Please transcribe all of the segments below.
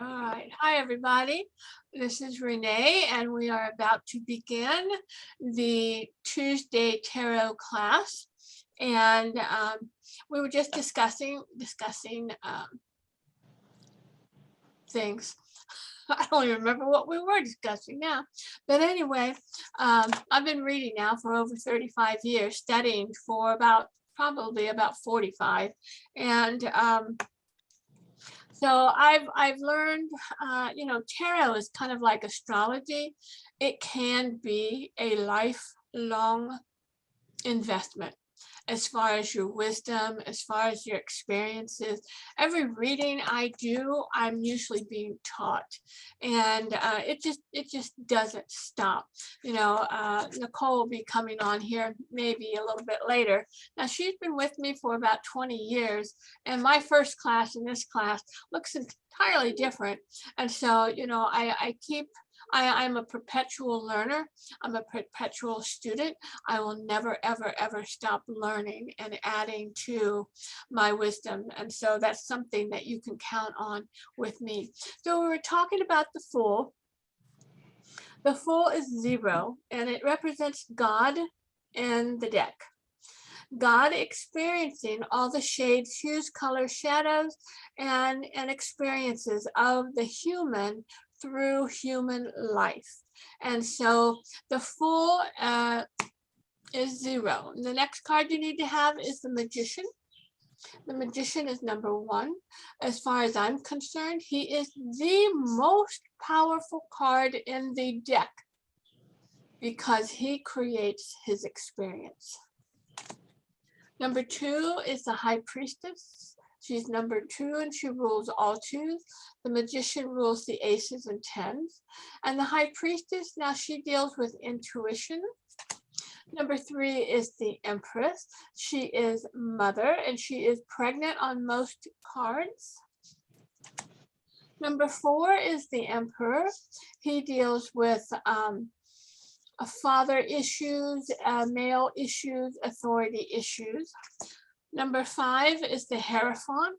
All right. Hi, everybody. This is Renee, and we are about to begin the Tuesday Tarot class. And we were just discussing things. I don't even remember what we were discussing now. But anyway, I've been reading now for over 35 years, studying for probably about 45. And so I've learned, tarot is kind of like astrology. It can be a lifelong investment as far as your wisdom, as far as your experiences. Every reading I do, I'm usually being taught, and it just doesn't stop. Nicole will be coming on here maybe a little bit later. Now she's been with me for about 20 years, and my first class and this class looks entirely different. And so, I'm a perpetual learner. I'm a perpetual student. I will never, ever, ever stop learning and adding to my wisdom. And so that's something that you can count on with me. So we were talking about the Fool. The Fool is 0, and it represents God in the deck. God experiencing all the shades, hues, colors, shadows, and experiences of the human through human life. And so the Fool is 0. And the next card you need to have is the Magician. The Magician is number 1. As far as I'm concerned, he is the most powerful card in the deck because he creates his experience. Number 2 is the High Priestess. She's number 2 and she rules all 2s. The Magician rules the aces and 10s. And the High Priestess, now she deals with intuition. Number 3 is the Empress. She is mother and she is pregnant on most cards. Number 4 is the Emperor. He deals with father issues, male issues, authority issues. Number 5 is the Hierophant,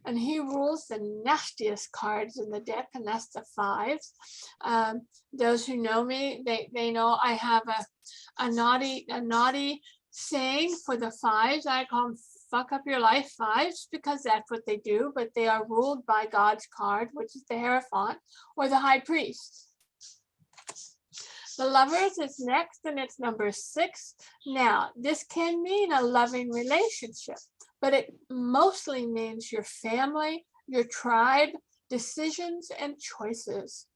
and he rules the nastiest cards in the deck, and that's the 5s. Those who know me, they know I have a naughty saying for the 5s. I call them fuck up your life 5s because that's what they do, but they are ruled by God's card, which is the Hierophant or the High Priest. The Lovers is next, and it's number 6. Now, this can mean a loving relationship, but it mostly means your family, your tribe, decisions, and choices.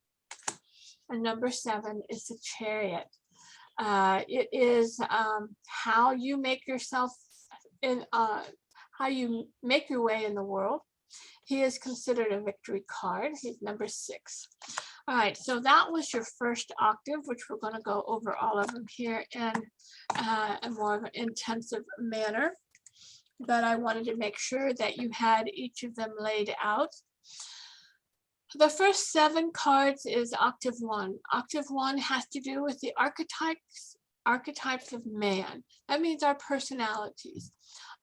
And number 7 is the Chariot. It is how you make yourself how you make your way in the world. He is considered a victory card. He's number 6. All right, so that was your first octave, which we're going to go over all of them here in a more of an intensive manner. But I wanted to make sure that you had each of them laid out. The first 7 cards is octave 1. Octave 1 has to do with the archetypes of man. That means our personalities.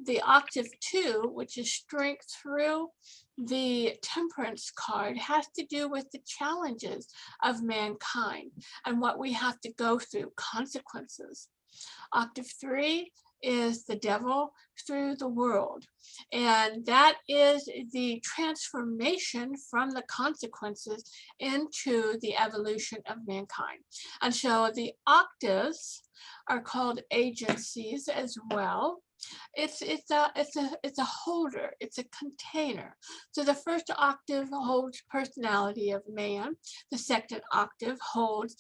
The octave 2, which is strength through the Temperance card, has to do with the challenges of mankind and what we have to go through, consequences. Octave 3 is the Devil through the world, and that is the transformation from the consequences into the evolution of mankind. And so the octaves are called agencies as well. It's a holder, it's a container. So the first octave holds personality of man, the second octave holds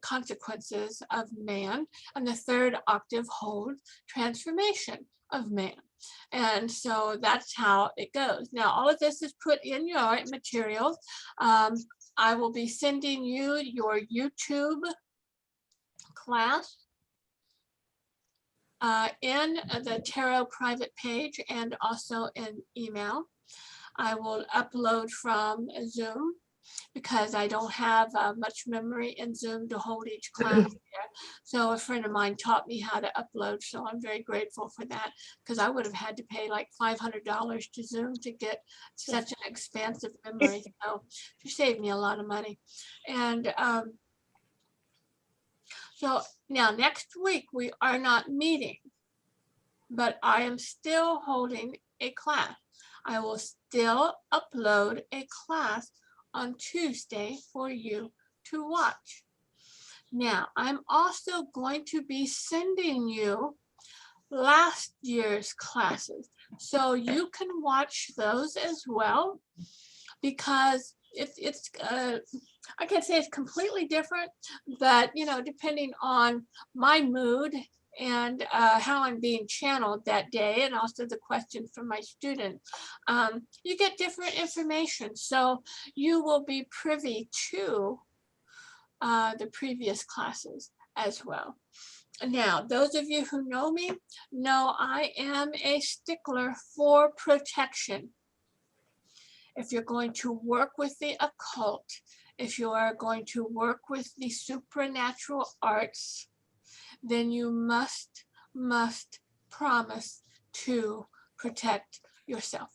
consequences of man, and the third octave holds transformation of man. And so that's how it goes. Now all of this is put in your materials. I will be sending you your YouTube class in the tarot private page and also in email. I will upload from Zoom because I don't have much memory in Zoom to hold each class there. So a friend of mine taught me how to upload, so I'm very grateful for that, because I would have had to pay like $500 to Zoom to get such an expansive memory. So she saved me a lot of money. And so now next week we are not meeting, but I am still holding a class. I will still upload a class on Tuesday for you to watch. Now, I'm also going to be sending you last year's classes, so you can watch those as well, because it's I can't say it's completely different, but you know, depending on my mood and how I'm being channeled that day, and also the questions from my students, you get different information. So you will be privy to the previous classes as well. Now, those of you who know me know I am a stickler for protection. If you're going to work with the occult, if you are going to work with the supernatural arts, then you must promise to protect yourself.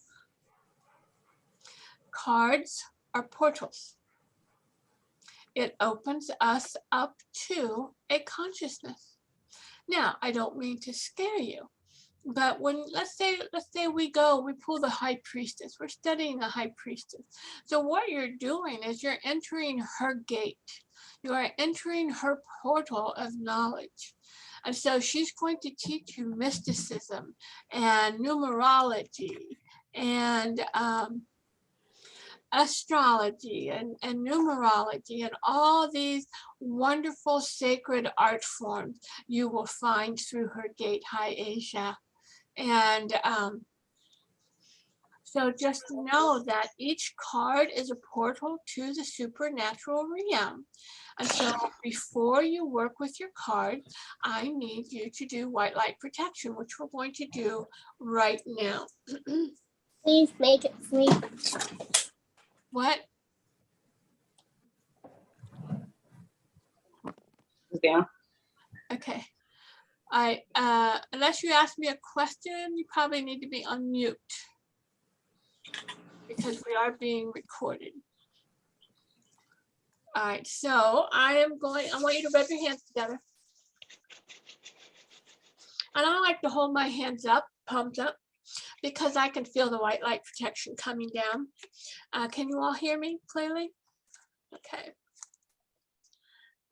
Cards are portals. It opens us up to a consciousness. Now, I don't mean to scare you, but when, let's say we pull the high priestess, we're studying the high priestess. So what you're doing is you're entering her gate. You are entering her portal of knowledge. And so she's going to teach you mysticism and numerology and astrology and numerology and all these wonderful sacred art forms you will find through her gate, High Asia. And so just know that each card is a portal to the supernatural realm. And so before you work with your card, I need you to do white light protection, which we're going to do right now. Please make it sleep. What? Yeah. Okay. Unless you ask me a question, you probably need to be on mute, because we are being recorded. All right, so I want you to rub your hands together. And I like to hold my hands up, palms up, because I can feel the white light protection coming down. Can you all hear me clearly? Okay.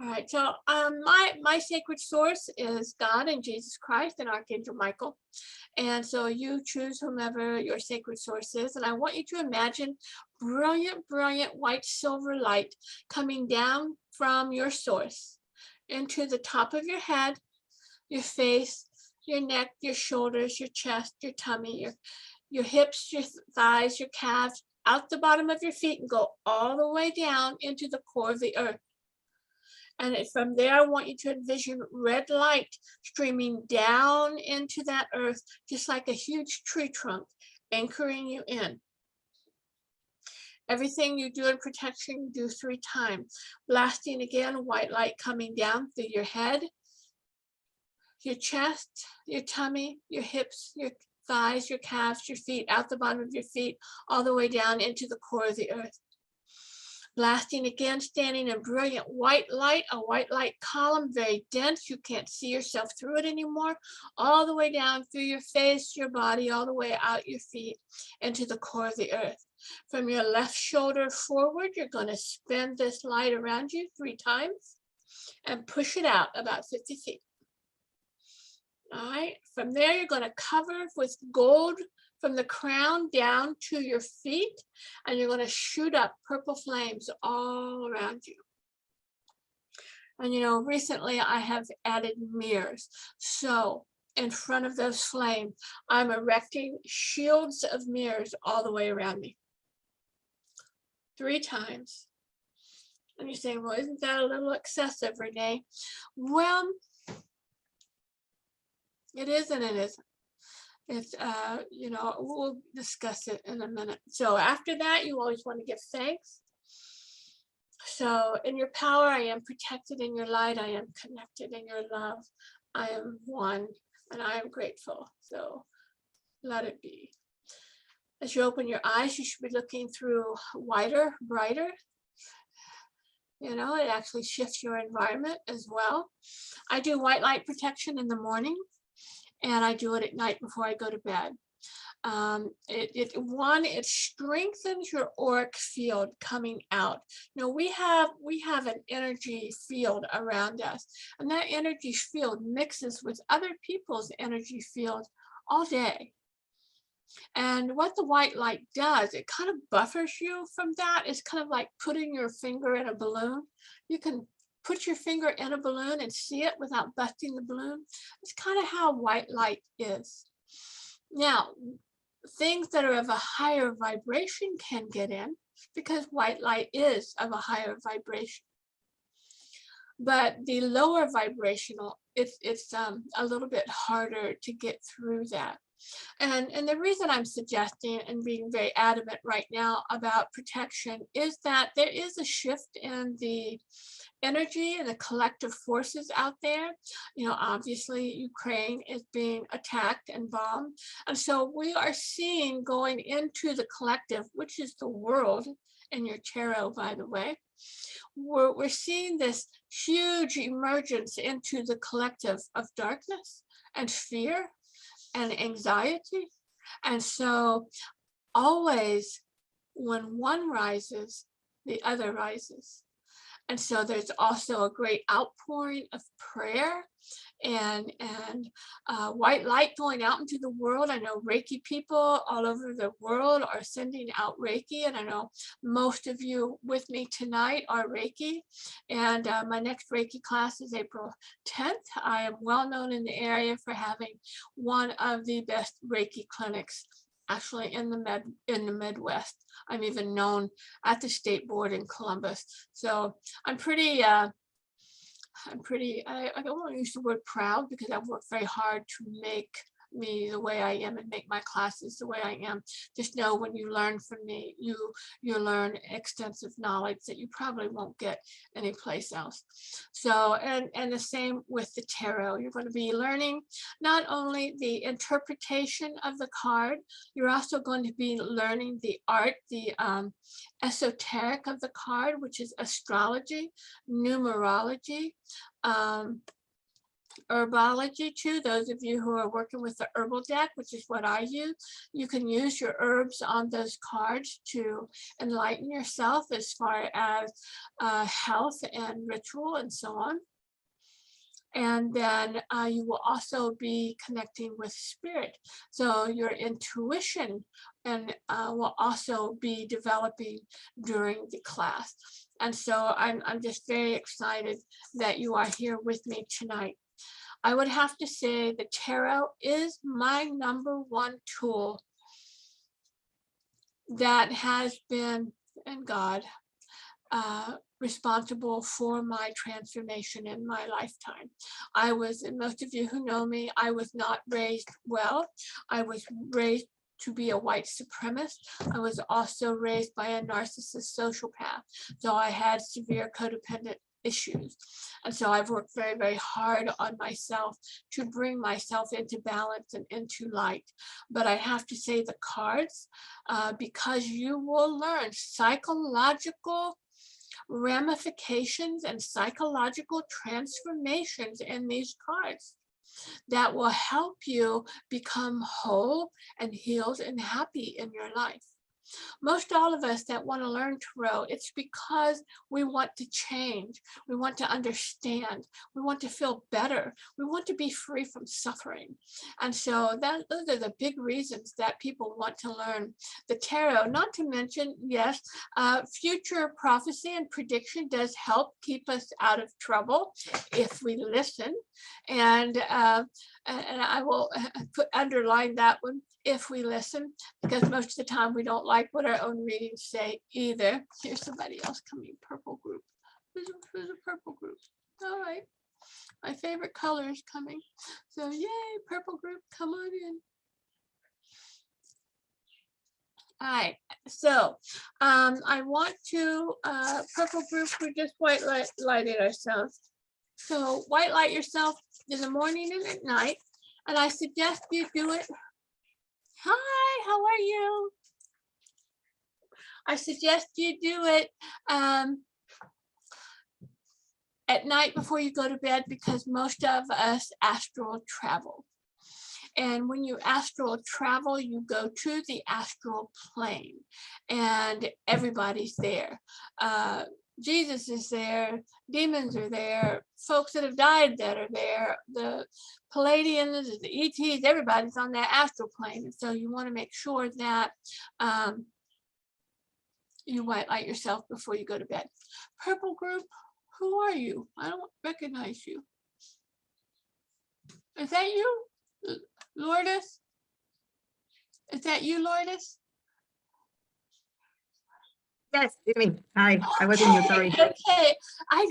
All right, so my sacred source is God and Jesus Christ and Archangel Michael. And so you choose whomever your sacred source is. And I want you to imagine brilliant, brilliant white silver light coming down from your source into the top of your head, your face, your neck, your shoulders, your chest, your tummy, your hips, your thighs, your calves, out the bottom of your feet, and go all the way down into the core of the earth. And from there, I want you to envision red light streaming down into that earth, just like a huge tree trunk, anchoring you in. Everything you do in protection, do 3 times. Blasting again, white light coming down through your head, your chest, your tummy, your hips, your thighs, your calves, your feet, out the bottom of your feet, all the way down into the core of the earth. Blasting again, standing in brilliant white light, a white light column, very dense. You can't see yourself through it anymore. All the way down through your face, your body, all the way out your feet into the core of the earth. From your left shoulder forward, you're going to spin this light around you 3 times and push it out about 50 feet. All right, from there, you're going to cover with gold from the crown down to your feet, and you're going to shoot up purple flames all around you. And you know, recently I have added mirrors. So in front of those flames, I'm erecting shields of mirrors all the way around me. 3 times. And you're saying, well, isn't that a little excessive, Renee? Well, it is and it isn't. It's, you know, we'll discuss it in a minute. So after that, you always want to give thanks. So in your power, I am protected. In your light, I am connected. In your love, I am one, and I am grateful. So let it be. As you open your eyes, you should be looking through wider, brighter. You know, it actually shifts your environment as well. I do white light protection in the morning, and I do it at night before I go to bed. It strengthens your auric field coming out. You know, we have an energy field around us, and that energy field mixes with other people's energy field all day. And what the white light does, it kind of buffers you from that. It's kind of like putting your finger in a balloon. You can put your finger in a balloon and see it without busting the balloon. It's kind of how white light is. Now, things that are of a higher vibration can get in because white light is of a higher vibration. But the lower vibrational, it's a little bit harder to get through that. And the reason I'm suggesting and being very adamant right now about protection is that there is a shift in the energy and the collective forces out there. You know, obviously Ukraine is being attacked and bombed. And so we are seeing going into the collective, which is the world in your tarot, by the way. We're seeing this huge emergence into the collective of darkness and fear and anxiety. And so always when one rises, the other rises. And so there's also a great outpouring of prayer and white light going out into the world. I know Reiki people all over the world are sending out Reiki, and I know most of you with me tonight are Reiki. And my next Reiki class is April 10th. I am well known in the area for having one of the best Reiki clinics actually in the Midwest. I'm even known at the state board in Columbus. So I'm pretty, I don't want to use the word proud because I've worked very hard to make me the way I am and make my classes the way I am. Just know when you learn from me, you learn extensive knowledge that you probably won't get anyplace else. So, and the same with the tarot. You're going to be learning not only the interpretation of the card, you're also going to be learning the art, the esoteric of the card, which is astrology, numerology, herbology too. Those of you who are working with the herbal deck, which is what I use, you can use your herbs on those cards to enlighten yourself as far as health and ritual and so on. And then you will also be connecting with spirit. So your intuition and will also be developing during the class. And so I'm just very excited that you are here with me tonight. I would have to say the tarot is my #1 tool that has been, and God, responsible for my transformation in my lifetime. I was, and most of you who know me, I was not raised well. I was raised to be a white supremacist. I was also raised by a narcissist sociopath. So I had severe codependent issues. And so I've worked very, very hard on myself to bring myself into balance and into light. But I have to say the cards, because you will learn psychological ramifications and psychological transformations in these cards that will help you become whole and healed and happy in your life. Most all of us that want to learn tarot, it's because we want to change. We want to understand. We want to feel better. We want to be free from suffering. And so those are the big reasons that people want to learn the tarot. Not to mention, yes, future prophecy and prediction does help keep us out of trouble if we listen. And I will underline that one, if we listen, because most of the time we don't like what our own readings say either. Here's somebody else coming, purple group. Who's a purple group? All right, my favorite color is coming. So yay, purple group, come on in. All right, so I want to purple group, we just lighted ourselves. So white light yourself in the morning and at night, and I suggest you do it. Hi, how are you? I suggest you do it at night before you go to bed, because most of us astral travel. And when you astral travel, you go to the astral plane and everybody's there. Jesus is there, demons are there, folks that have died that are there, the Palladians, the ETs, everybody's on that astral plane. And so you want to make sure that you white light yourself before you go to bed. Purple group, who are you? I don't recognize you. Is that you, Lourdes? Is that you, Lourdes? Yes, it's me. Hi, I wasn't here, sorry. Okay,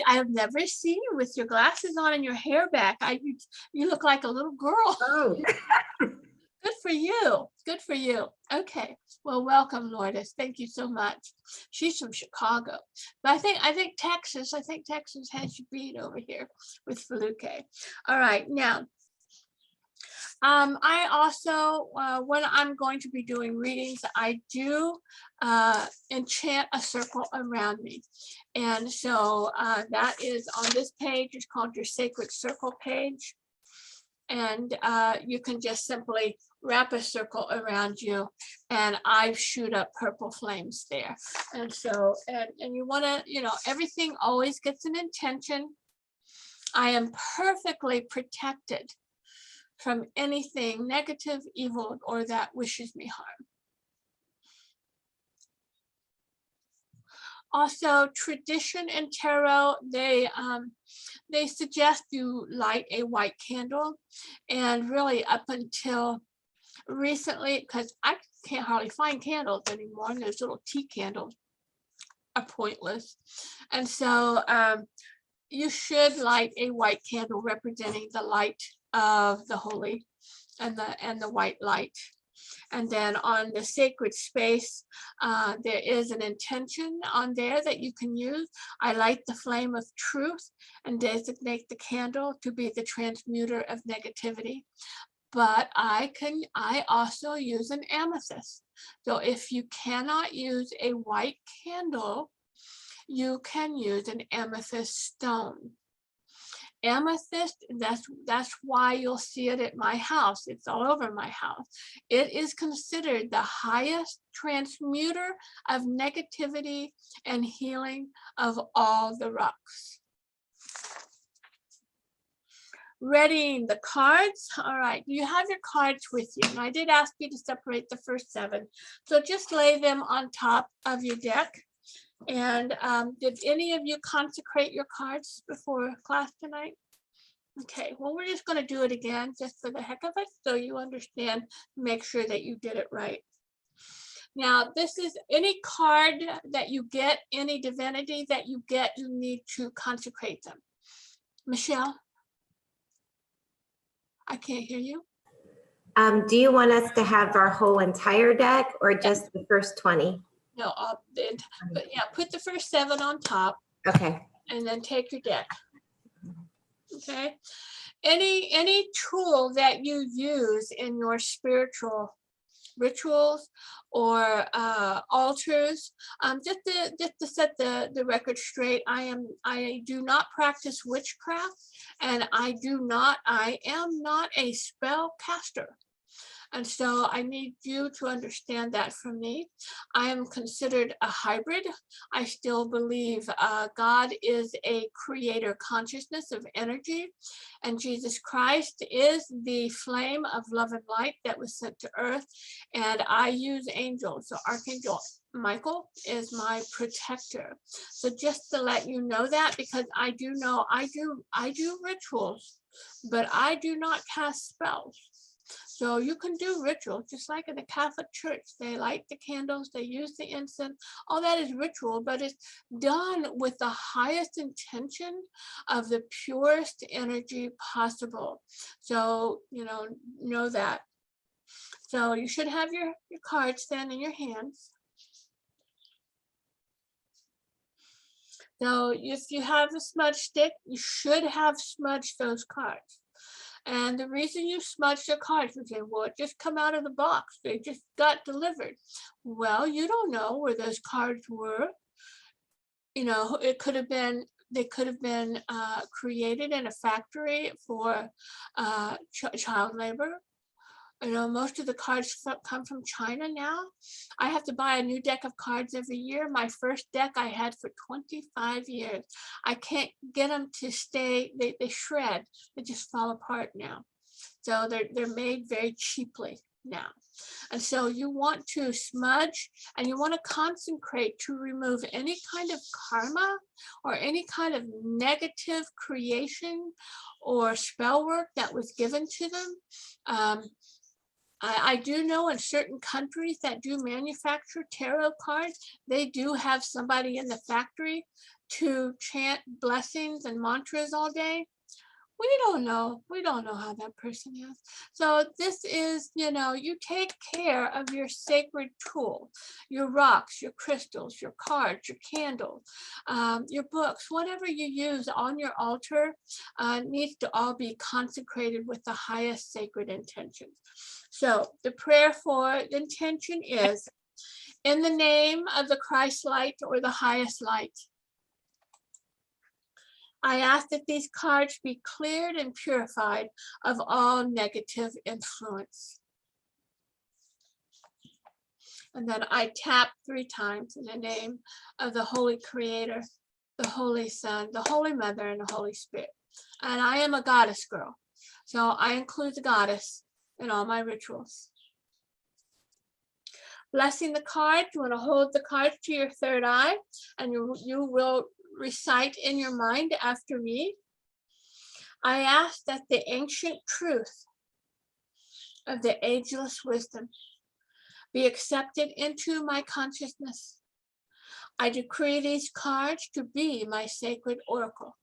I've never seen you with your glasses on and your hair back. You look like a little girl. Oh, Good for you. Good for you. Okay. Well, welcome, Lourdes. Thank you so much. She's from Chicago, but I think Texas has you beat over here with Feluke. All right, now. I also, when I'm going to be doing readings, I do enchant a circle around me. And so that is on this page. It's called your sacred circle page. And you can just simply wrap a circle around you, and I shoot up purple flames there. And so, and you want to, you know, everything always gets an intention. I am perfectly protected from anything negative, evil, or that wishes me harm. Also, tradition and tarot, they suggest you light a white candle, and really up until recently, because I can't hardly find candles anymore, and those little tea candles are pointless. And so you should light a white candle representing the light of the holy and the white light. And then on the sacred space, there is an intention on there that you can use. I light the flame of truth and designate the candle to be the transmuter of negativity. But I also use an amethyst. So if you cannot use a white candle, you can use an amethyst stone. Amethyst, that's why you'll see it at my house. It's all over my house. It is considered the highest transmuter of negativity and healing of all the rocks. Readying the cards. All right, you have your cards with you. And I did ask you to separate the first 7. So just lay them on top of your deck. And did any of you consecrate your cards before class tonight? Okay, well, we're just going to do it again just for the heck of it, so you understand, make sure that you did it right. Now, this is any card that you get, any divinity that you get, you need to consecrate them. Michelle? I can't hear you. Do you want us to have our whole entire deck or just the first 20? No, but yeah, put the first 7 on top. Okay. And then take your deck. Okay. Any tool that you use in your spiritual rituals or altars, just to set the record straight, I do not practice witchcraft, and I am not a spell caster. And so I need you to understand that from me. I am considered a hybrid. I still believe God is a creator consciousness of energy, and Jesus Christ is the flame of love and light that was sent to earth. And I use angels. So Archangel Michael is my protector. So just to let you know that, because I do know I do rituals, but I do not cast spells. So you can do rituals, just like in the Catholic Church. They light the candles, they use the incense, all that is ritual, but it's done with the highest intention of the purest energy possible. So, you know that. So you should have your cards then in your hands. So if you have a smudge stick, you should have smudged those cards. And the reason you smudged your cards, you say, well, it just come out of the box. They just got delivered. Well, you don't know where those cards were. You know, it could have been, they could have been created in a factory for child labor. You know, most of the cards come from China now. I have to buy a new deck of cards every year. My first deck I had for 25 years. I can't get them to stay, they shred, they just fall apart now. So they're made very cheaply now. And so you want to smudge and you want to consecrate to remove any kind of karma or any kind of negative creation or spell work that was given to them. I do know in certain countries that do manufacture tarot cards, they do have somebody in the factory to chant blessings and mantras all day. We don't know. We don't know how that person is. So this is, you know, you take care of your sacred tool, your rocks, your crystals, your cards, your candles, your books, whatever you use on your altar needs to all be consecrated with the highest sacred intentions. So the prayer for the intention is, in the name of the Christ light or the highest light, I ask that these cards be cleared and purified of all negative influence. And then I tap 3 times in the name of the Holy Creator, the Holy Son, the Holy Mother, and the Holy Spirit. And I am a goddess girl, so I include the goddess in all my rituals. Blessing the cards, you want to hold the cards to your third eye, and you will recite in your mind after me. I ask that the ancient truth of the ageless wisdom be accepted into my consciousness. I decree these cards to be my sacred oracle.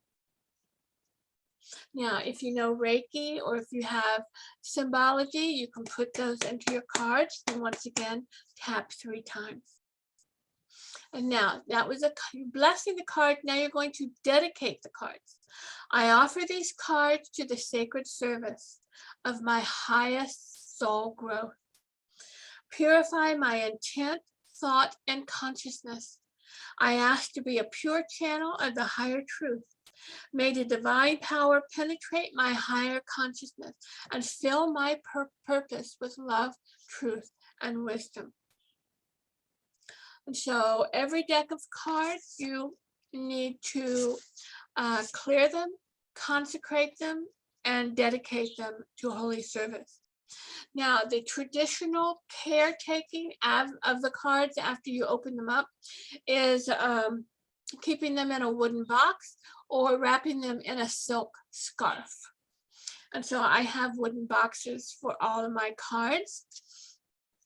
Now, if you know Reiki or if you have symbology, you can put those into your cards. And once again, tap 3 times. And now that was blessing the card. Now you're going to dedicate the cards. I offer these cards to the sacred service of my highest soul growth. Purify my intent, thought, and consciousness. I ask to be a pure channel of the higher truth. May the divine power penetrate my higher consciousness and fill my purpose with love, truth, and wisdom. And so every deck of cards, you need to clear them, consecrate them, and dedicate them to holy service. Now, the traditional caretaking of the cards after you open them up is keeping them in a wooden box or wrapping them in a silk scarf. And so I have wooden boxes for all of my cards.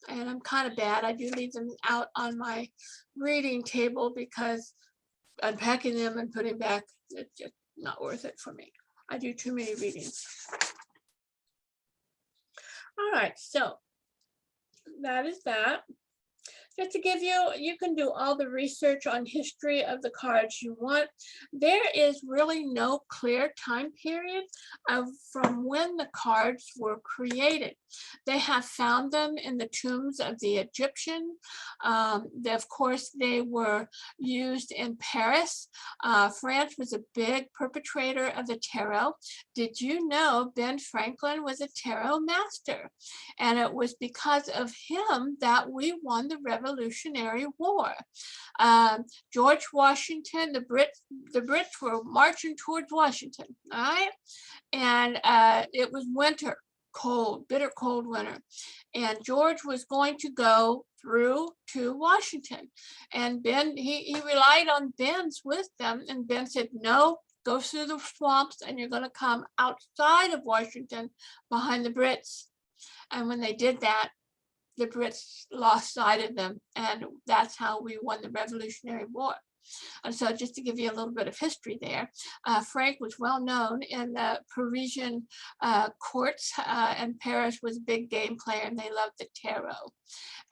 And I'm kind of bad. I do leave them out on my reading table because unpacking them and putting back, it's just not worth it for me. I do too many readings. All right, so that is that. Just to give you, you can do all the research on history of the cards you want. There is really no clear time period from when the cards were created. They have found them in the tombs of the Egyptian. Of course, they were used in Paris. France was a big perpetrator of the tarot. Did you know Ben Franklin was a tarot master? And it was because of him that we won the Revolutionary War. George Washington, the Brits were marching towards Washington, all right? And it was winter, cold, bitter cold winter. And George was going to go through to Washington. And Ben, he relied on Ben's wisdom, and Ben said, no, go through the swamps and you're going to come outside of Washington behind the Brits. And when they did that, the Brits lost sight of them, and that's how we won the Revolutionary War. And so just to give you a little bit of history there, Frank was well known in the Parisian courts, and Paris was a big game player, and they loved the tarot.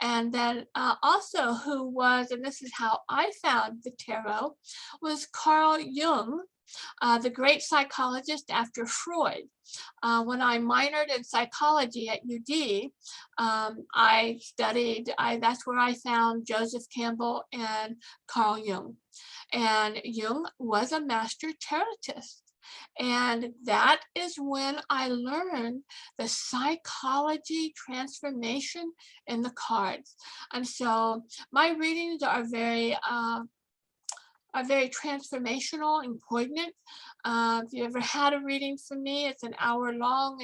And then also who was, and this is how I found the tarot, was Carl Jung, the great psychologist after Freud. When I minored in psychology at UD, I studied, that's where I found Joseph Campbell and Carl Jung. And Jung was a master tarotist. And that is when I learned the psychology transformation in the cards. And so my readings are very transformational and poignant. If you ever had a reading from me, it's an hour long,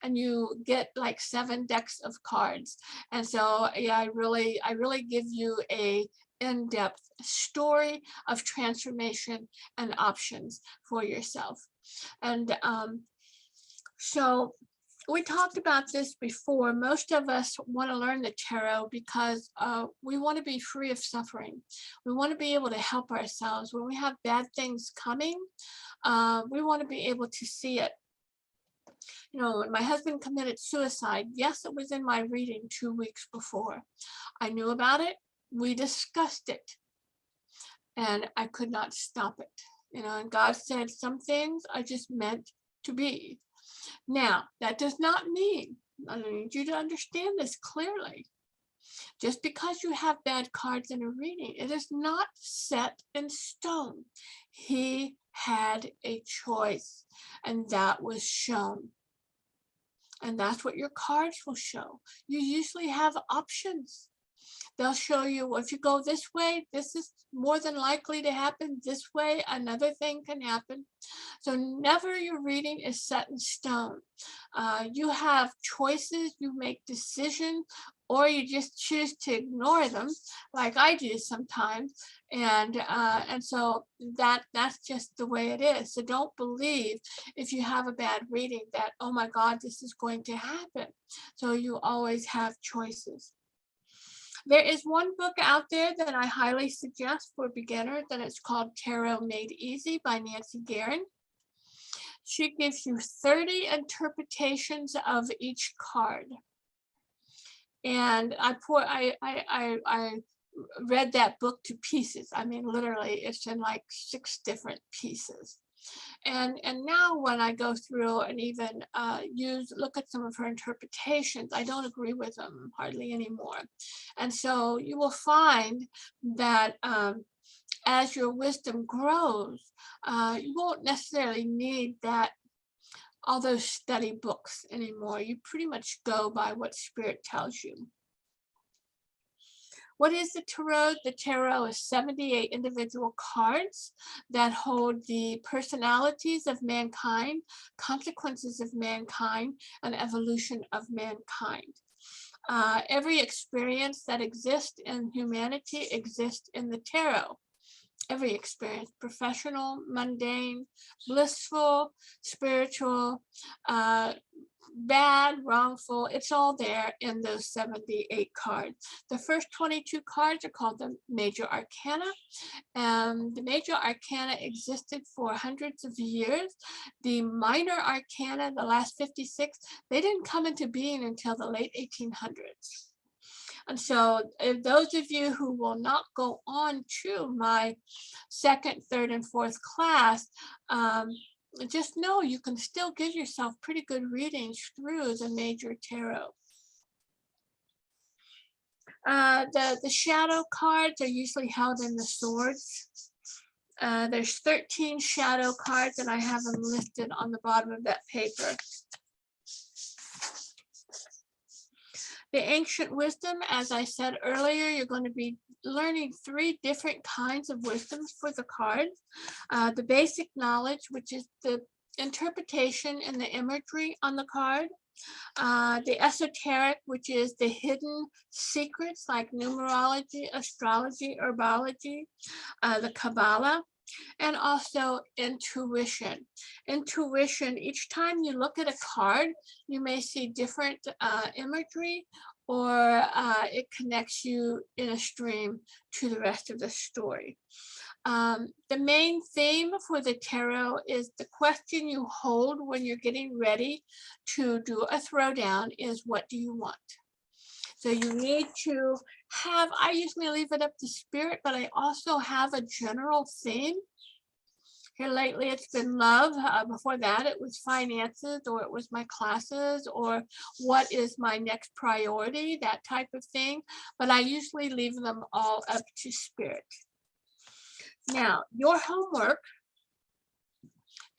and you get like 7 decks of cards. And so yeah, I really give you a in-depth story of transformation and options for yourself. And so we talked about this before. Most of us want to learn the tarot because we want to be free of suffering. We want to be able to help ourselves. When we have bad things coming, we want to be able to see it. You know, when my husband committed suicide, yes, it was in my reading 2 weeks before. I knew about it. We discussed it. And I could not stop it. You know, and God said some things are just meant to be. Now, that does not mean, I need you to understand this clearly. Just because you have bad cards in a reading, it is not set in stone. He had a choice, and that was shown. And that's what your cards will show. You usually have options. They'll show you, well, if you go this way, this is more than likely to happen. This way, another thing can happen. So never your reading is set in stone. You have choices, you make decisions, or you just choose to ignore them, like I do sometimes. And so that's just the way it is. So don't believe if you have a bad reading that, oh my God, this is going to happen. So you always have choices. There is one book out there that I highly suggest for beginners, and it's called Tarot Made Easy by Nancy Guerin. She gives you 30 interpretations of each card. And I read that book to pieces. I mean, literally, it's in like 6 different pieces. And now when I go through and even look at some of her interpretations, I don't agree with them hardly anymore. And so you will find that as your wisdom grows, you won't necessarily need all those study books anymore. You pretty much go by what Spirit tells you. What is the tarot? The tarot is 78 individual cards that hold the personalities of mankind, consequences of mankind, and evolution of mankind. Every experience that exists in humanity exists in the tarot. Every experience, professional, mundane, blissful, spiritual, bad, wrongful, it's all there in those 78 cards. The first 22 cards are called the major arcana. The major arcana existed for hundreds of years. The minor arcana, the last 56, they didn't come into being until the late 1800s. And so if those of you who will not go on to my 2nd, 3rd, and 4th class, just know you can still give yourself pretty good readings through the major tarot. The shadow cards are usually held in the swords. There's 13 shadow cards, and I have them listed on the bottom of that paper. The ancient wisdom, as I said earlier, you're going to be learning 3 different kinds of wisdoms for the cards. The basic knowledge, which is the interpretation and the imagery on the card. The esoteric, which is the hidden secrets like numerology, astrology, herbology, the Kabbalah. And also intuition. Intuition, each time you look at a card, you may see different imagery or it connects you in a stream to the rest of the story. The main theme for the tarot is the question you hold when you're getting ready to do a throwdown is, what do you want? So you need to have, I usually leave it up to spirit, but I also have a general theme. Here lately it's been love. Before that it was finances, or it was my classes, or what is my next priority, that type of thing. But I usually leave them all up to spirit. Now, your homework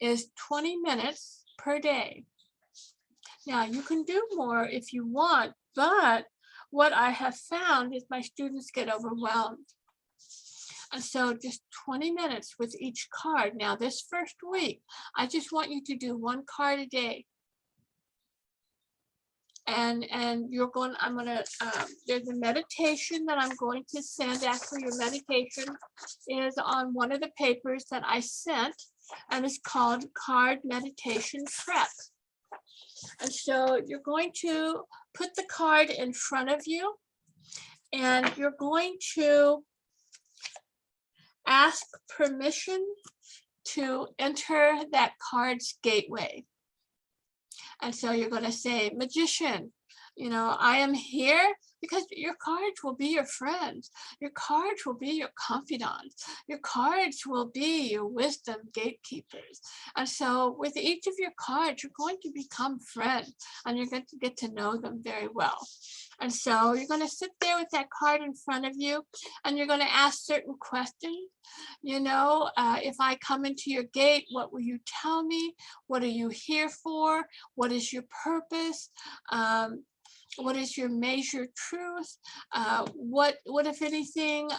is 20 minutes per day. Now, you can do more if you want, but what I have found is my students get overwhelmed. And so just 20 minutes with each card. Now, this first week, I just want you to do one card a day. And you're going, there's a meditation that I'm going to send. Actually, your meditation is on one of the papers that I sent, and it's called Card Meditation Prep. And so you're going to put the card in front of you, and you're going to ask permission to enter that card's gateway. And so you're going to say, Magician, you know, I am here because your cards will be your friends. Your cards will be your confidants. Your cards will be your wisdom gatekeepers. And so with each of your cards, you're going to become friends, and you're going to get to know them very well. And so you're going to sit there with that card in front of you, and you're going to ask certain questions. You know, if I come into your gate, what will you tell me? What are you here for? What is your purpose? What is your major truth? What if anything,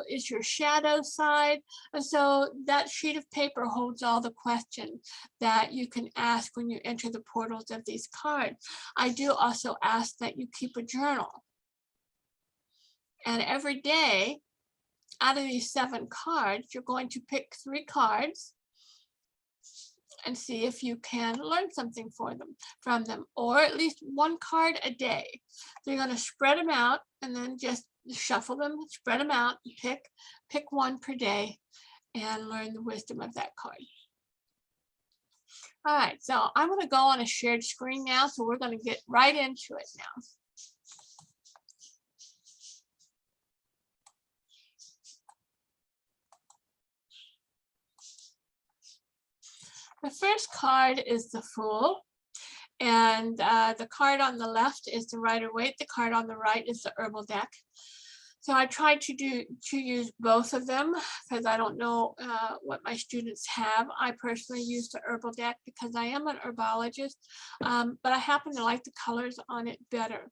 is your shadow side? And so that sheet of paper holds all the questions that you can ask when you enter the portals of these cards. I do also ask that you keep a journal. And every day, out of these 7 cards, you're going to pick 3 cards and see if you can learn something from them, or at least 1 card a day. So you're going to spread them out and then just shuffle them, spread them out, and pick 1 per day and learn the wisdom of that card. All right, so I'm going to go on a shared screen now, so we're going to get right into it now. The first card is the Fool, and the card on the left is the Rider-Waite. The card on the right is the Herbal deck. So I tried to use both of them because I don't know what my students have. I personally use the Herbal deck because I am an herbologist, but I happen to like the colors on it better.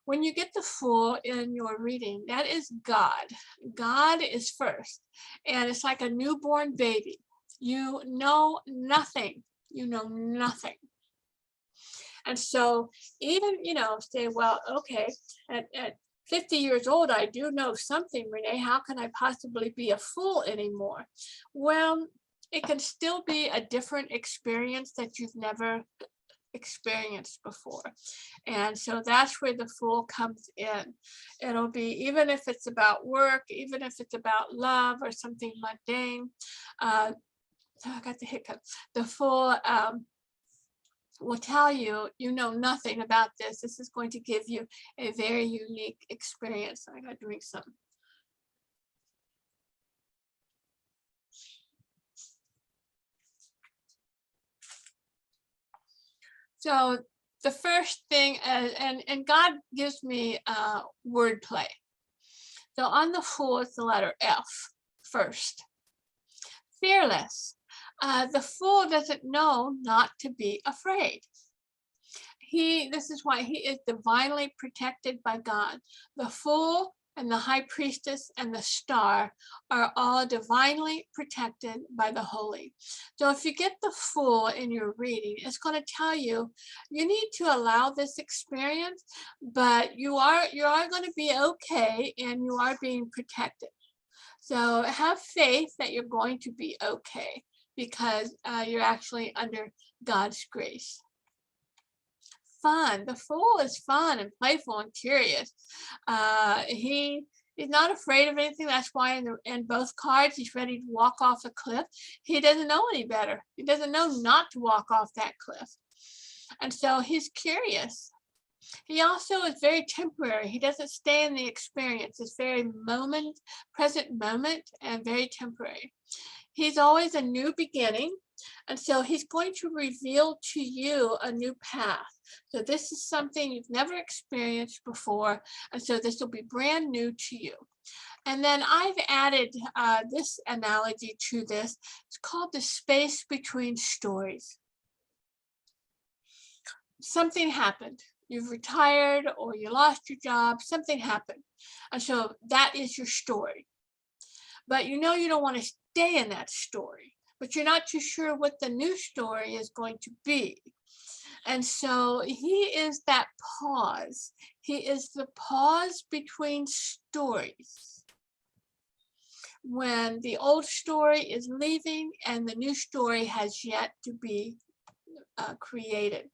When you get the Fool in your reading, that is God. God is first, and it's like a newborn baby. You know nothing. You know nothing. And so even, you know, say, well, okay, at 50 years old, I do know something, Renee. How can I possibly be a fool anymore? Well, it can still be a different experience that you've never experienced before. And so that's where the Fool comes in. It'll be, even if it's about work, even if it's about love or something mundane, I got the hiccups. The Fool will tell you, you know nothing about this. This is going to give you a very unique experience. I got to drink some. So the first thing, and God gives me wordplay. So on the Fool, it's the letter F first. Fearless. The Fool doesn't know not to be afraid. This is why he is divinely protected by God. The Fool and the High Priestess and the Star are all divinely protected by the Holy. So if you get the Fool in your reading, it's going to tell you, you need to allow this experience, but you are going to be okay, and you are being protected. So have faith that you're going to be okay, because you're actually under God's grace. fun. The Fool is fun and playful and curious. He's not afraid of anything. That's why in both cards, he's ready to walk off a cliff. He doesn't know any better. He doesn't know not to walk off that cliff. And so he's curious. He also is very temporary. He doesn't stay in the experience. It's very present moment, and very temporary. He's always a new beginning. And so he's going to reveal to you a new path. So this is something you've never experienced before. And so this will be brand new to you. And then I've added this analogy to this. It's called the space between stories. Something happened. You've retired or you lost your job, something happened. And so that is your story. But you know you don't want to stay in that story, but you're not too sure what the new story is going to be. And so he is that pause. He is the pause between stories. When the old story is leaving and the new story has yet to be created.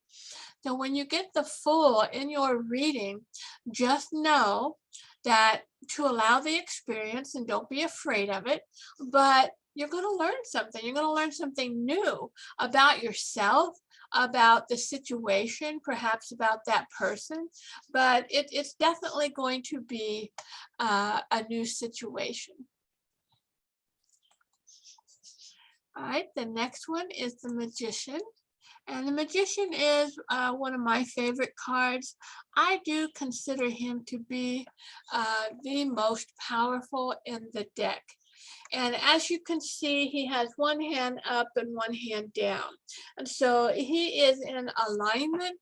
So when you get the Fool in your reading, just know that to allow the experience and don't be afraid of it, but you're going to learn something. You're going to learn something new about yourself, about the situation, perhaps about that person, but it's definitely going to be a new situation. All right, the next one is the Magician. And the Magician is one of my favorite cards. I do consider him to be the most powerful in the deck. And as you can see, he has one hand up and one hand down. And so he is in alignment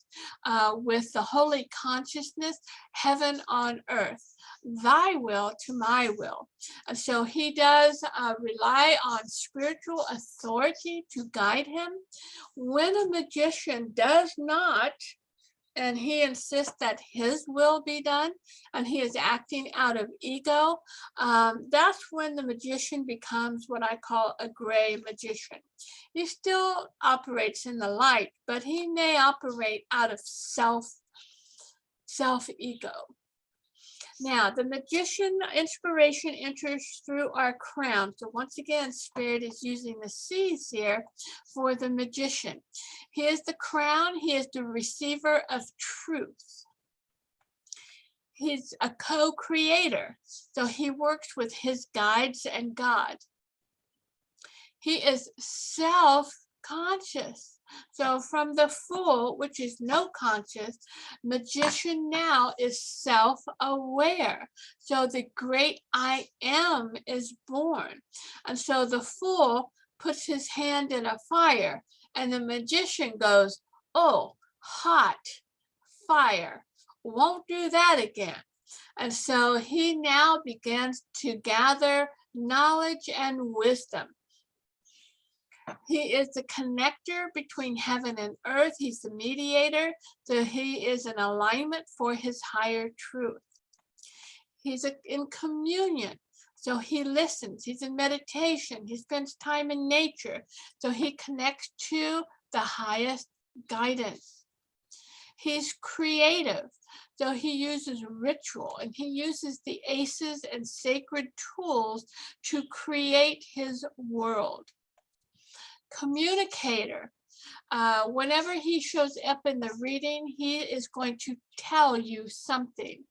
with the holy consciousness, heaven on earth, thy will to my will. And so he does rely on spiritual authority to guide him. When a magician does not, and he insists that his will be done, and he is acting out of ego, that's when the magician becomes what I call a gray magician. He still operates in the light, but he may operate out of self-ego. Now, the Magician inspiration enters through our crown. So once again, Spirit is using the C's here for the Magician. He is the crown. He is the receiver of truth. He's a co-creator. So he works with his guides and God. He is self-conscious. So from the Fool, which is no conscious, Magician now is self-aware. So the great I am is born. And so the Fool puts his hand in a fire and the Magician goes, oh, hot fire, won't do that again. And so he now begins to gather knowledge and wisdom. He is the connector between heaven and earth. He's the mediator. So he is in alignment for his higher truth. He's in communion. So he listens. He's in meditation. He spends time in nature. So he connects to the highest guidance. He's creative. So he uses ritual and he uses the aces and sacred tools to create his world. Communicator. Whenever he shows up in the reading, he is going to tell you something.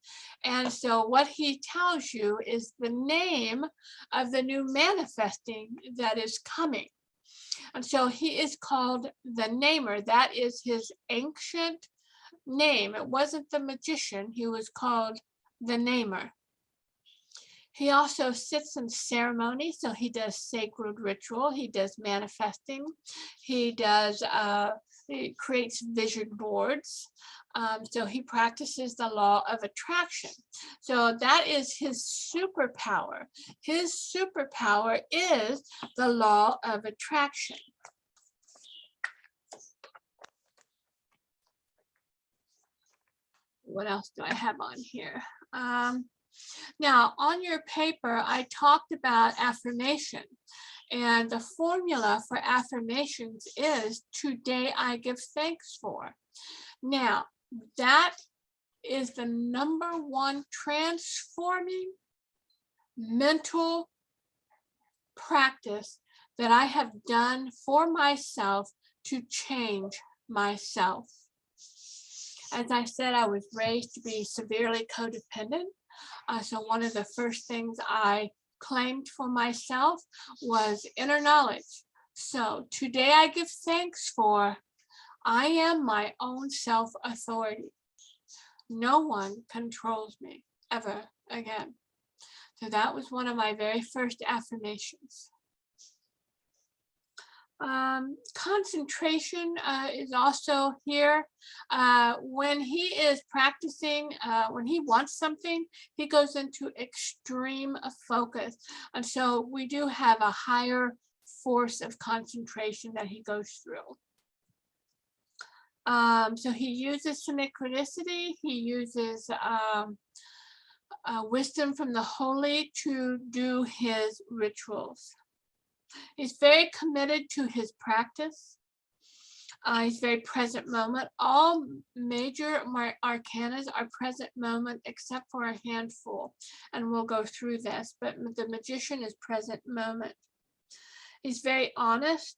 And so what he tells you is the name of the new manifesting that is coming. And so he is called the Namer. That is his ancient name. It wasn't the Magician. He was called the Namer. He also sits in ceremony, so he does sacred ritual, he does manifesting, he creates vision boards, so he practices the law of attraction. So that is his superpower. His superpower is the law of attraction. What else do I have on here? Now, on your paper, I talked about affirmation, and the formula for affirmations is today I give thanks for. Now, That is the #1 transforming mental practice that I have done for myself to change myself. As I said, I was raised to be severely codependent. So one of the first things I claimed for myself was inner knowledge. So today I give thanks for I am my own self-authority. No one controls me ever again. So that was one of my very first affirmations. Concentration is also here. When he is practicing, when he wants something, he goes into extreme focus. And so we do have a higher force of concentration that he goes through. So he uses synchronicity, he uses wisdom from the holy to do his rituals. He's very committed to his practice. He's very present moment. All major arcanas are present moment except for a handful, and we'll go through this, but the magician is present moment. He's very honest,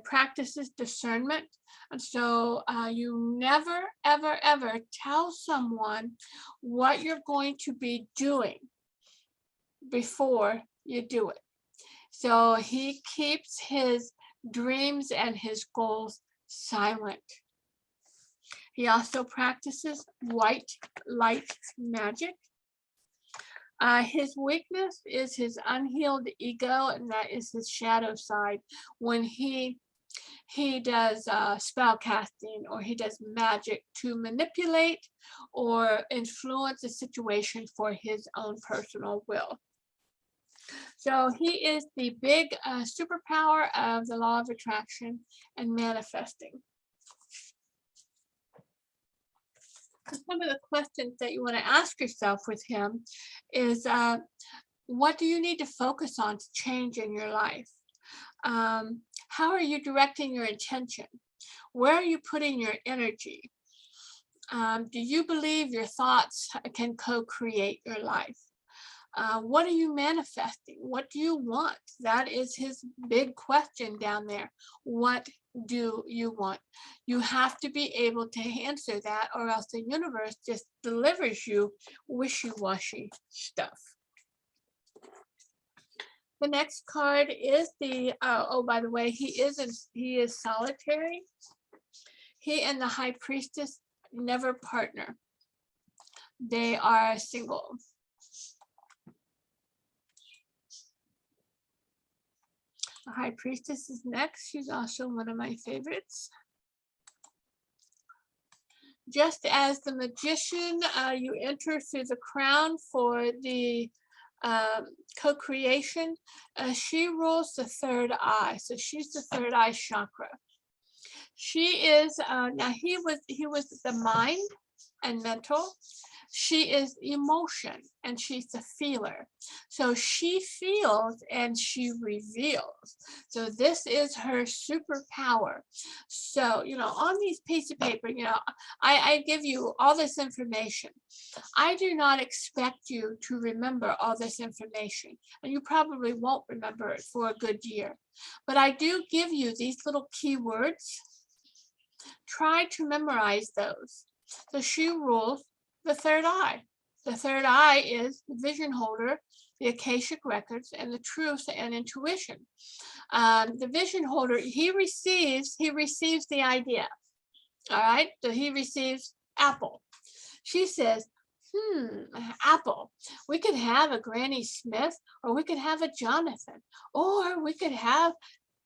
practices discernment, and so you never, ever, ever tell someone what you're going to be doing before you do it. So he keeps his dreams and his goals silent. He also practices white light magic. His weakness is his unhealed ego, and that is his shadow side. When he does spell casting or he does magic to manipulate or influence a situation for his own personal will. So he is the big superpower of the law of attraction and manifesting. Some of the questions that you want to ask yourself with him is, what do you need to focus on to change in your life? How are you directing your intention? Where are you putting your energy? Do you believe your thoughts can co-create your life? What are you manifesting? What do you want? That is his big question down there. What do you want? You have to be able to answer that, or else the universe just delivers you wishy-washy stuff. The next card is the, oh, by the way, he is solitary. He and the high priestess never partner. They are single. The high priestess is next. She's also one of my favorites. Just as the magician, you enter through the crown for the co-creation. She rules the third eye, so she's the third eye chakra. She is now he was the mind and mental. She is emotion, and she's the feeler. So she feels and she reveals. So this is her superpower. So, you know, on these pieces of paper, you know, I give you all this information. I do not expect you to remember all this information, and you probably won't remember it for a good year. But I do give you these little keywords. Try to memorize those. So she rules the third eye. The third eye is the vision holder, the Akashic records, and the truth and intuition. The vision holder, he receives the idea. All right, so he receives apple. She says, apple. We could have a Granny Smith, or we could have a Jonathan, or we could have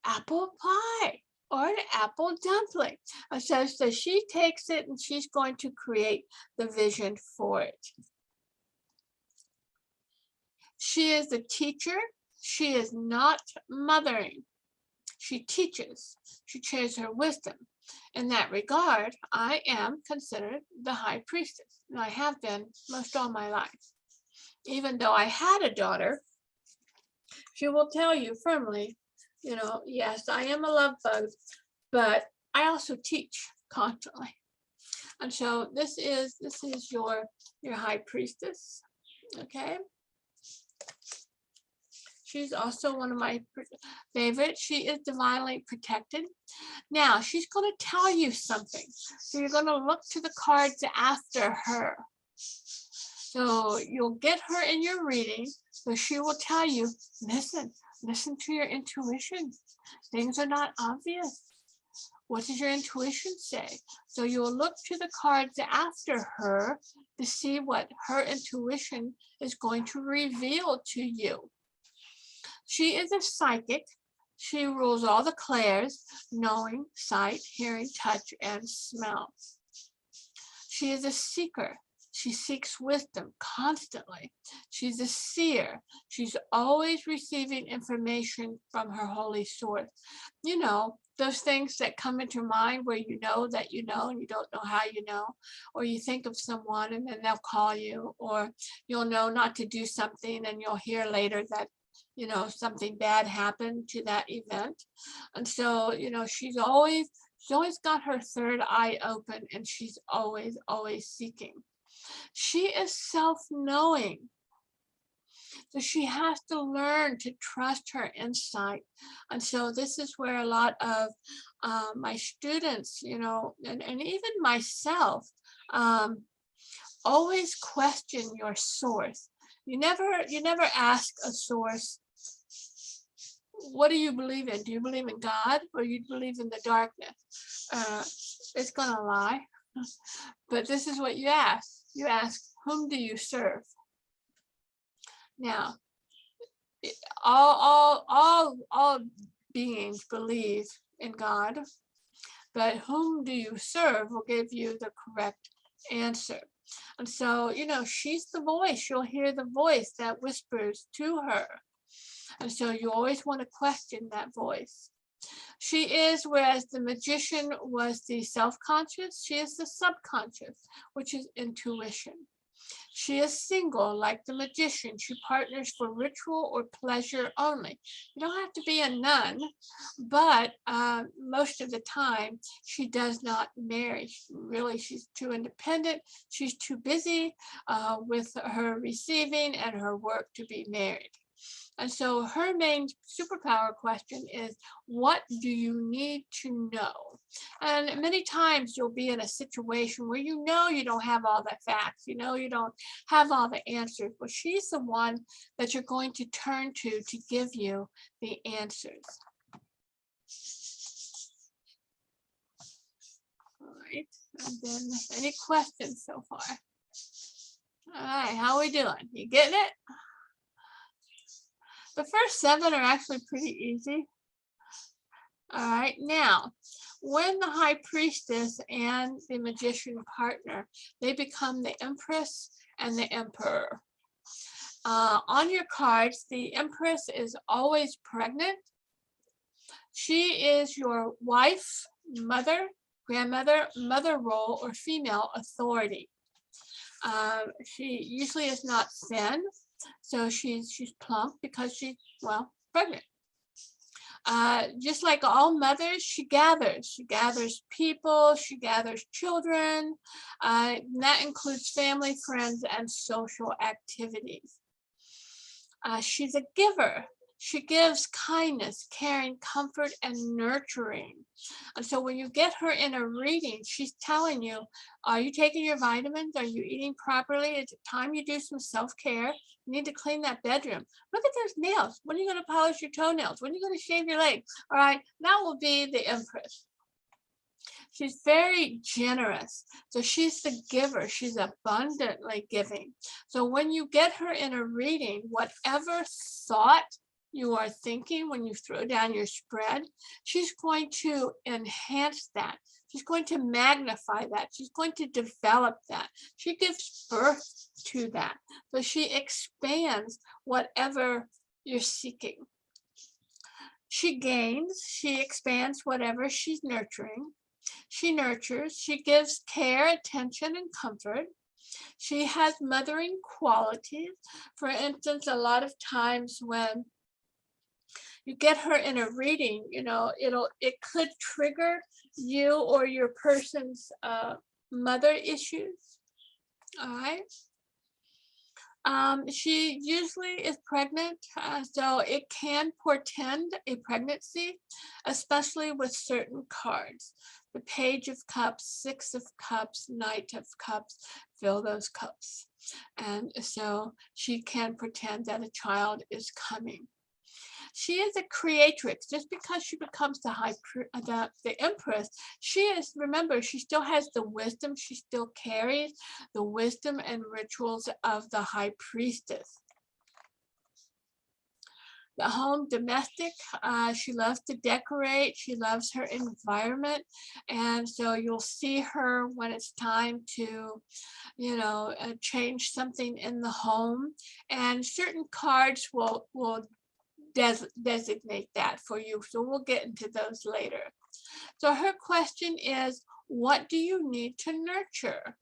apple pie, or an apple dumpling. So she takes it and she's going to create the vision for it. She is the teacher. She is not mothering. She teaches. She shares her wisdom. In that regard, I am considered the high priestess, and I have been most all my life. Even though I had a daughter, she will tell you firmly, you know, yes, I am a love bug, but I also teach constantly. And so this is your high priestess. Okay. She's also one of my favorites. She is divinely protected. Now she's going to tell you something. So you're going to look to the cards after her. So you'll get her in your reading. So she will tell you, listen to your intuition. Things are not obvious. What does your intuition say? So you'll look to the cards after her to see what her intuition is going to reveal to you. She is a psychic. She rules all the clairs, knowing, sight, hearing, touch, and smell. She is a seeker. She seeks wisdom constantly. She's a seer. She's always receiving information from her holy source. You know, those things that come into mind where you know that you know and you don't know how you know, or you think of someone and then they'll call you, or you'll know not to do something and you'll hear later that, you know, something bad happened to that event. And so, you know, she's always got her third eye open, and she's always seeking. She is self-knowing. So she has to learn to trust her insight. And so this is where a lot of my students, you know, and even myself, always question your source. You never ask a source, what do you believe in? Do you believe in God, or you believe in the darkness? It's gonna lie. But this is what you ask. You ask, whom do you serve? Now, all beings believe in God, but whom do you serve will give you the correct answer. And so, you know, she's the voice. You'll hear the voice that whispers to her. And so you always want to question that voice. She is, whereas the magician was the self-conscious, she is the subconscious, which is intuition. She is single, like the magician. She partners for ritual or pleasure only. You don't have to be a nun, but most of the time she does not marry. She's too independent. She's too busy with her receiving and her work to be married. And so her main superpower question is, what do you need to know? And many times you'll be in a situation where you know you don't have all the facts, you know you don't have all the answers, but she's the one that you're going to turn to give you the answers. All right, and then any questions so far? All right, how are we doing? You getting it? The first 7 are actually pretty easy. All right, now, when the high priestess and the magician partner, they become the empress and the emperor. On your cards, the empress is always pregnant. She is your wife, mother, grandmother, mother role, or female authority. She usually is not thin. So she's plump because she's, well, pregnant. Just like all mothers, she gathers people, she gathers children. That includes family, friends, and social activities. She's a giver. She gives kindness, caring, comfort, and nurturing. And so when you get her in a reading, she's telling you, are you taking your vitamins? Are you eating properly? Is it time you do some self-care? You need to clean that bedroom. Look at those nails. When are you going to polish your toenails? When are you going to shave your legs? All right, that will be the empress. She's very generous. So she's the giver. She's abundantly giving. So when you get her in a reading, whatever thought you are thinking when you throw down your spread, she's going to enhance that. She's going to magnify that. She's going to develop that. She gives birth to that. So she expands whatever you're seeking. She gains, she expands whatever she's nurturing. She nurtures, she gives care, attention, and comfort. She has mothering qualities. For instance, a lot of times when you get her in a reading, you know, it could trigger you or your person's mother issues. All right. She usually is pregnant, so it can portend a pregnancy, especially with certain cards. The Page of Cups, Six of Cups, Knight of Cups, fill those cups. And so she can pretend that a child is coming. She is a creatrix. Just because she becomes the Empress, she is, remember, she still has the wisdom. She still carries the wisdom and rituals of the High Priestess. The home domestic, she loves to decorate. She loves her environment. And so you'll see her when it's time to, change something in the home. And certain cards will designate that for you. So we'll get into those later. So her question is, what do you need to nurture?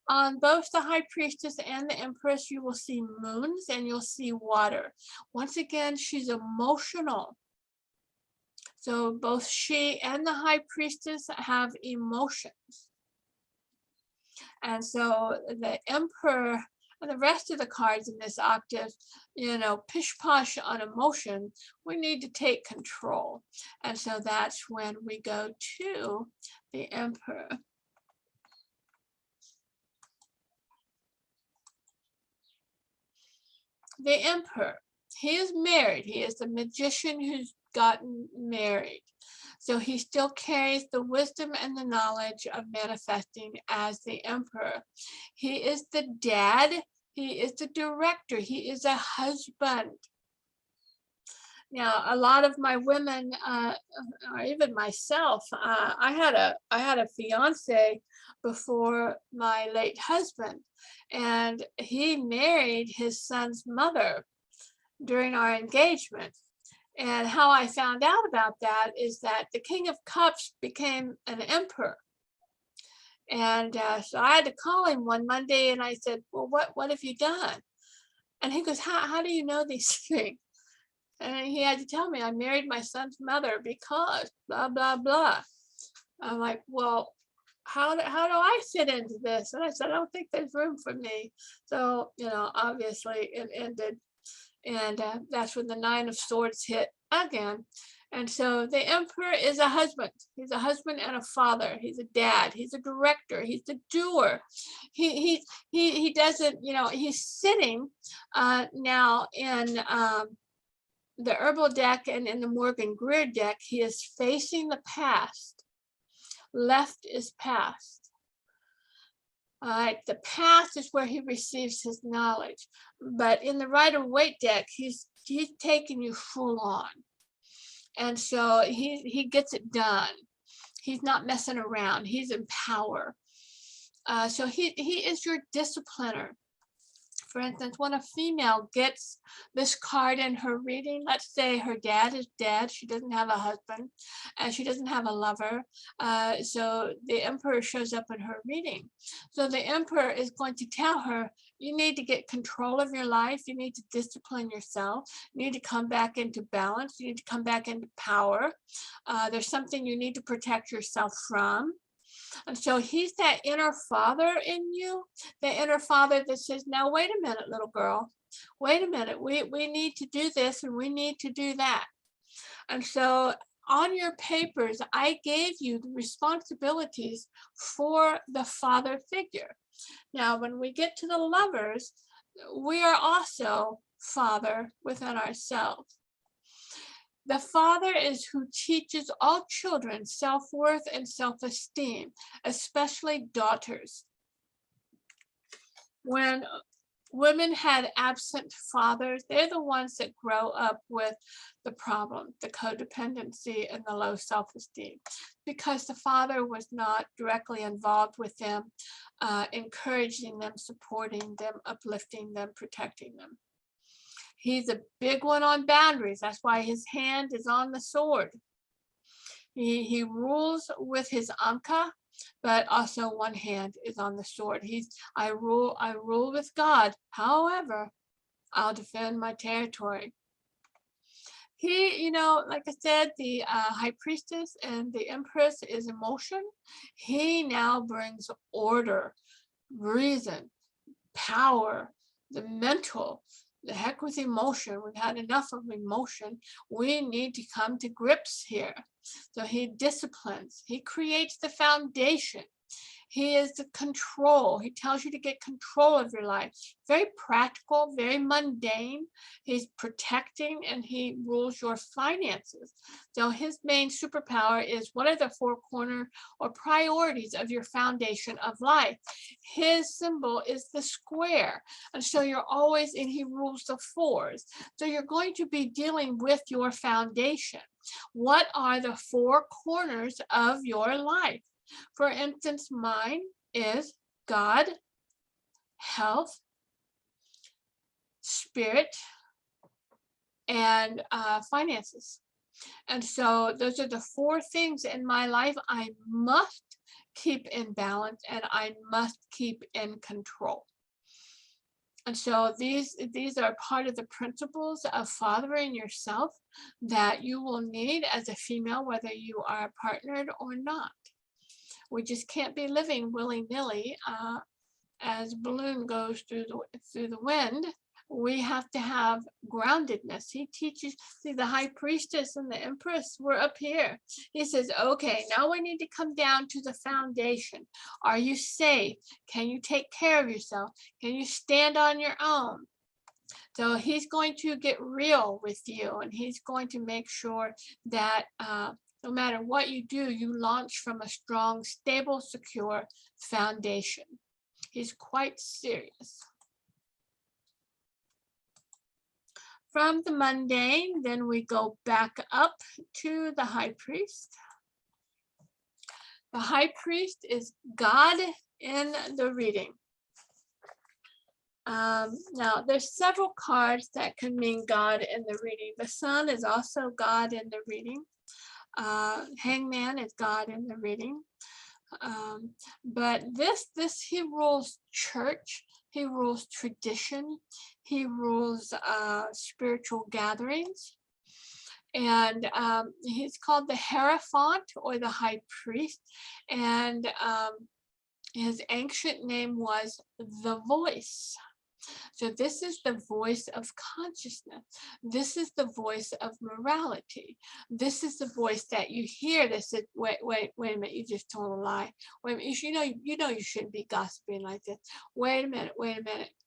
On both the High Priestess and the Empress, you will see moons and you'll see water. Once again, she's emotional. So both she and the High Priestess have emotions. And so the Emperor and the rest of the cards in this octave, pish posh on emotion, we need to take control. And so that's when we go to the Emperor. The Emperor, he is married. He is the magician who's gotten married. So he still carries the wisdom and the knowledge of manifesting as the Emperor. He is the dad. He is the director. He is a husband. Now, a lot of my women, or even myself, I had a fiance before my late husband, and he married his son's mother during our engagement. And how I found out about that is that the King of Cups became an emperor. And so I had to call him one Monday and I said, well, what have you done? And he goes, how do you know these things? And he had to tell me, I married my son's mother because blah, blah, blah. I'm like, well, how do I fit into this? And I said, I don't think there's room for me. So, obviously it ended. And that's when the Nine of Swords hit again. And so the Emperor is a husband. He's a husband and a father. He's a dad. He's a director. He's the doer. He doesn't, he's sitting now in the Herbal deck and in the Morgan Greer deck. He is facing the past. Left is past. All right, the past is where he receives his knowledge. But in the Rider-Waite deck, he's taking you full on. And so he gets it done. He's not messing around. He's in power. So he is your discipliner. For instance, when a female gets this card in her reading, let's say her dad is dead, she doesn't have a husband, and she doesn't have a lover, so the Emperor shows up in her reading. So the Emperor is going to tell her, you need to get control of your life, you need to discipline yourself, you need to come back into balance, you need to come back into power. There's something you need to protect yourself from. And so he's that inner father in you, the inner father that says, now, wait a minute, little girl, wait a minute, we need to do this and we need to do that. And so on your papers, I gave you the responsibilities for the father figure. Now, when we get to the lovers, we are also father within ourselves. The father is who teaches all children self-worth and self-esteem, especially daughters. When women had absent fathers, they're the ones that grow up with the problem, the codependency and the low self-esteem, because the father was not directly involved with them, encouraging them, supporting them, uplifting them, protecting them. He's a big one on boundaries. That's why his hand is on the sword. He rules with his anka, but also one hand is on the sword. I rule with God. However, I'll defend my territory. He, you know, like I said, the high priestess and the empress is emotion. He now brings order, reason, power, the mental. The heck with emotion. We've had enough of emotion. We need to come to grips here. So he disciplines. He creates the foundation. He is the control. He tells you to get control of your life. Very practical, very mundane. He's protecting and he rules your finances. So his main superpower is what are the four corner or priorities of your foundation of life. His symbol is the square. And so you're always, and he rules the fours. So you're going to be dealing with your foundation. What are the four corners of your life? For instance, mine is God, health, spirit, and finances. And so those are the four things in my life I must keep in balance and I must keep in control. And so these are part of the principles of fathering yourself that you will need as a female, whether you are partnered or not. We just can't be living willy-nilly as a balloon goes through the wind. We have to have groundedness. He teaches, see, the high priestess and the empress were up here. He says, okay, now we need to come down to the foundation. Are you safe? Can you take care of yourself? Can you stand on your own? So he's going to get real with you and he's going to make sure that no matter what you do, you launch from a strong, stable, secure foundation. He's quite serious. From the mundane, then we go back up to the high priest. The high priest is God in the reading. Now, there's several cards that can mean God in the reading. The sun is also God in the reading. Hangman is God in the reading. But this he rules church, he rules tradition, he rules spiritual gatherings. And he's called the Hierophant or the High Priest. And his ancient name was the Voice. So this is the voice of consciousness. This is the voice of morality. This is the voice that you hear that says, wait a minute, you just told a lie. Wait a minute, you know you shouldn't be gossiping like this. Wait a minute,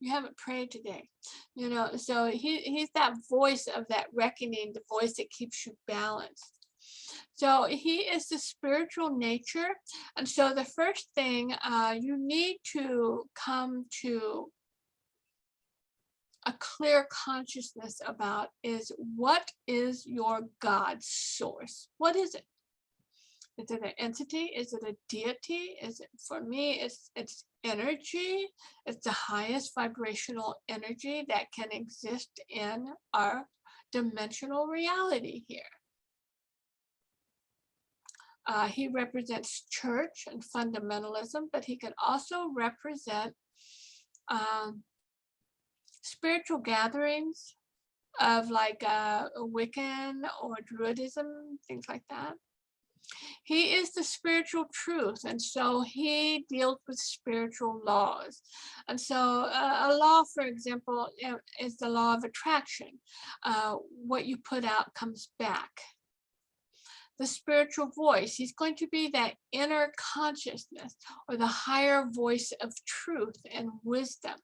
you haven't prayed today. You know, so he's that voice of that reckoning, the voice that keeps you balanced. So he is the spiritual nature. And so the first thing you need to come to a clear consciousness about is, what is your God source? What is it? Is it an entity? Is it a deity? Is it, for me, it's energy. It's the highest vibrational energy that can exist in our dimensional reality here. He represents church and fundamentalism, but he can also represent spiritual gatherings of like Wiccan or Druidism, things like that. He is the spiritual truth, and so he deals with spiritual laws. And so a law, for example, is the law of attraction. What you put out comes back. The spiritual voice, he's going to be that inner consciousness or the higher voice of truth and wisdom.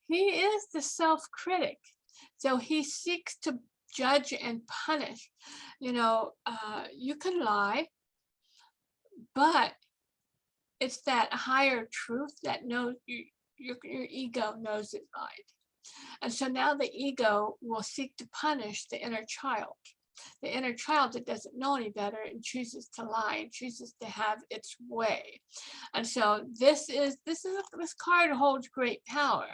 He is the self-critic, so he seeks to judge and punish. You know, you can lie, but it's that higher truth that knows your ego knows it lied. And so now the ego will seek to punish the inner child. The inner child that doesn't know any better and chooses to lie and chooses to have its way. And so this card holds great power,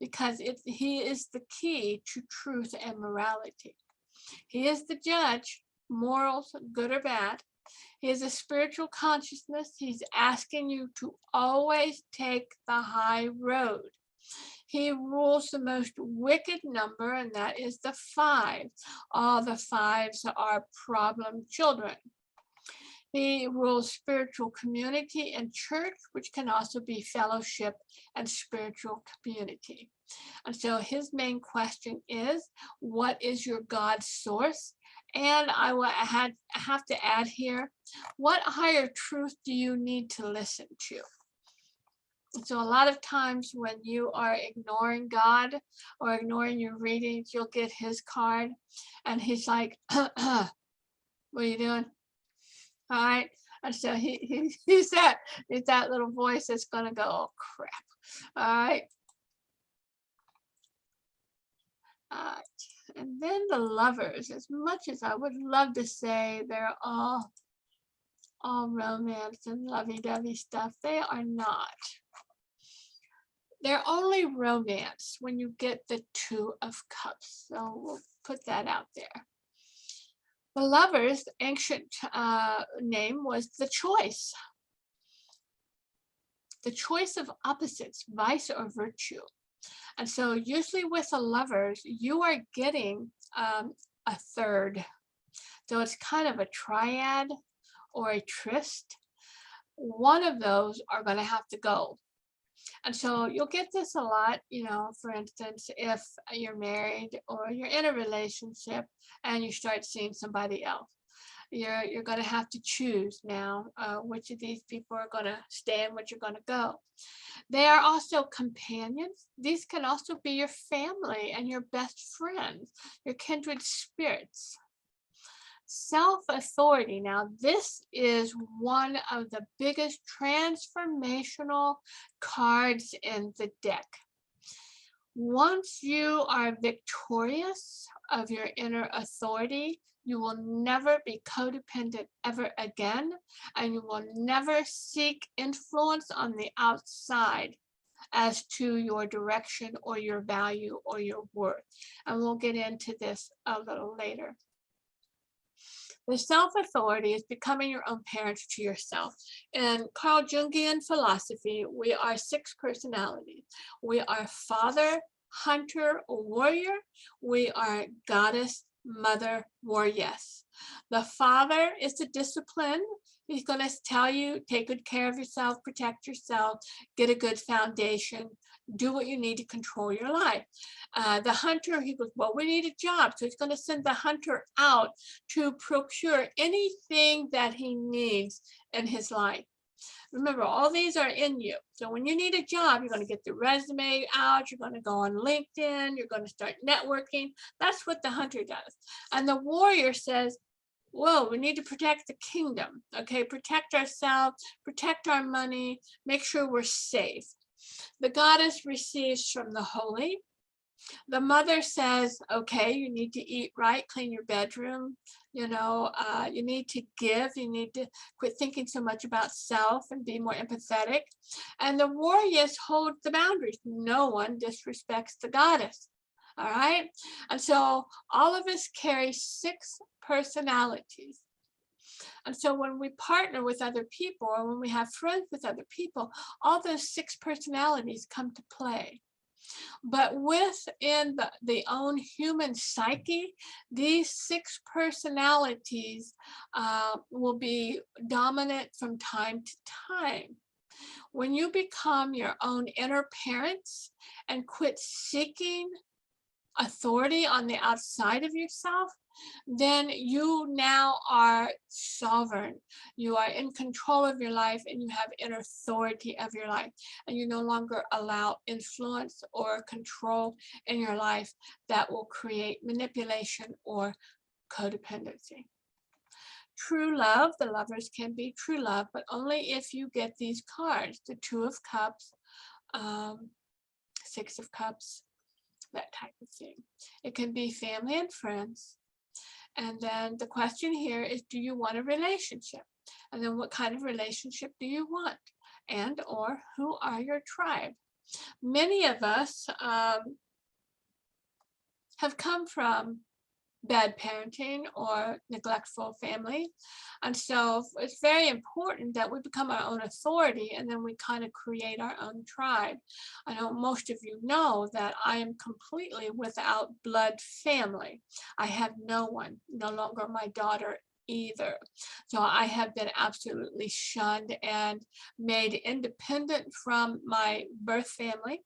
because he is the key to truth and morality. He is the judge, morals, good or bad. He is a spiritual consciousness. He's asking you to always take the high road. He rules the most wicked number, and that is the 5. All the 5s are problem children. He rules spiritual community and church, which can also be fellowship and spiritual community. And so his main question is, what is your God source? And I will have to add here, what higher truth do you need to listen to? So a lot of times when you are ignoring God or ignoring your readings, you'll get his card and he's like, what are you doing? All right. And so he's that little voice that's gonna go, oh crap. All right. And then the Lovers, as much as I would love to say they're all romance and lovey-dovey stuff, they are not. They're only romance when you get the 2 of Cups. So we'll put that out there. The Lovers, the ancient name was the choice. The choice of opposites, vice or virtue. And so usually with the Lovers, you are getting a third. So it's kind of a triad or a tryst. One of those are going to have to go. And so you'll get this a lot, you know, for instance, if you're married or you're in a relationship and you start seeing somebody else. You're going to have to choose now which of these people are going to stay and which are going to go. They are also companions. These can also be your family and your best friends, your kindred spirits. Self-authority. Now, this is one of the biggest transformational cards in the deck. Once you are victorious of your inner authority, you will never be codependent ever again, and you will never seek influence on the outside as to your direction or your value or your worth. And we'll get into this a little later. The self-authority is becoming your own parent to yourself. In Carl Jungian philosophy, we are 6 personalities. We are father, hunter, warrior. We are goddess, mother, warrioress. The father is the discipline. He's going to tell you, take good care of yourself, protect yourself, get a good foundation, do what you need to control your life. The hunter, he goes, well, we need a job. So he's going to send the hunter out to procure anything that he needs in his life. Remember, all these are in you. So when you need a job, you're going to get the resume out, you're going to go on LinkedIn, you're going to start networking. That's what the hunter does. And the warrior says, whoa, we need to protect the kingdom, okay? Protect ourselves, protect our money, make sure we're safe. The goddess receives from the holy. The mother says, okay, you need to eat right, clean your bedroom, you know, you need to give, you need to quit thinking so much about self and be more empathetic. And the warrior holds the boundaries. No one disrespects the goddess. All right. And so all of us carry 6 personalities. And so when we partner with other people or when we have friends with other people, all those 6 personalities come to play. But within the own human psyche, these 6 personalities will be dominant from time to time. When you become your own inner parents and quit seeking authority on the outside of yourself, then you now are sovereign. You are in control of your life and you have inner authority of your life. And you no longer allow influence or control in your life that will create manipulation or codependency. True love, the Lovers can be true love, but only if you get these cards, the 2 of Cups, 6 of Cups, that type of thing. It can be family and friends. And then the question here is, do you want a relationship? And then what kind of relationship do you want? And or who are your tribe? Many of us have come from bad parenting or neglectful family. And so it's very important that we become our own authority, and then we kind of create our own tribe. I know most of you know that I am completely without blood family. I have no one, no longer my daughter either. So I have been absolutely shunned and made independent from my birth family.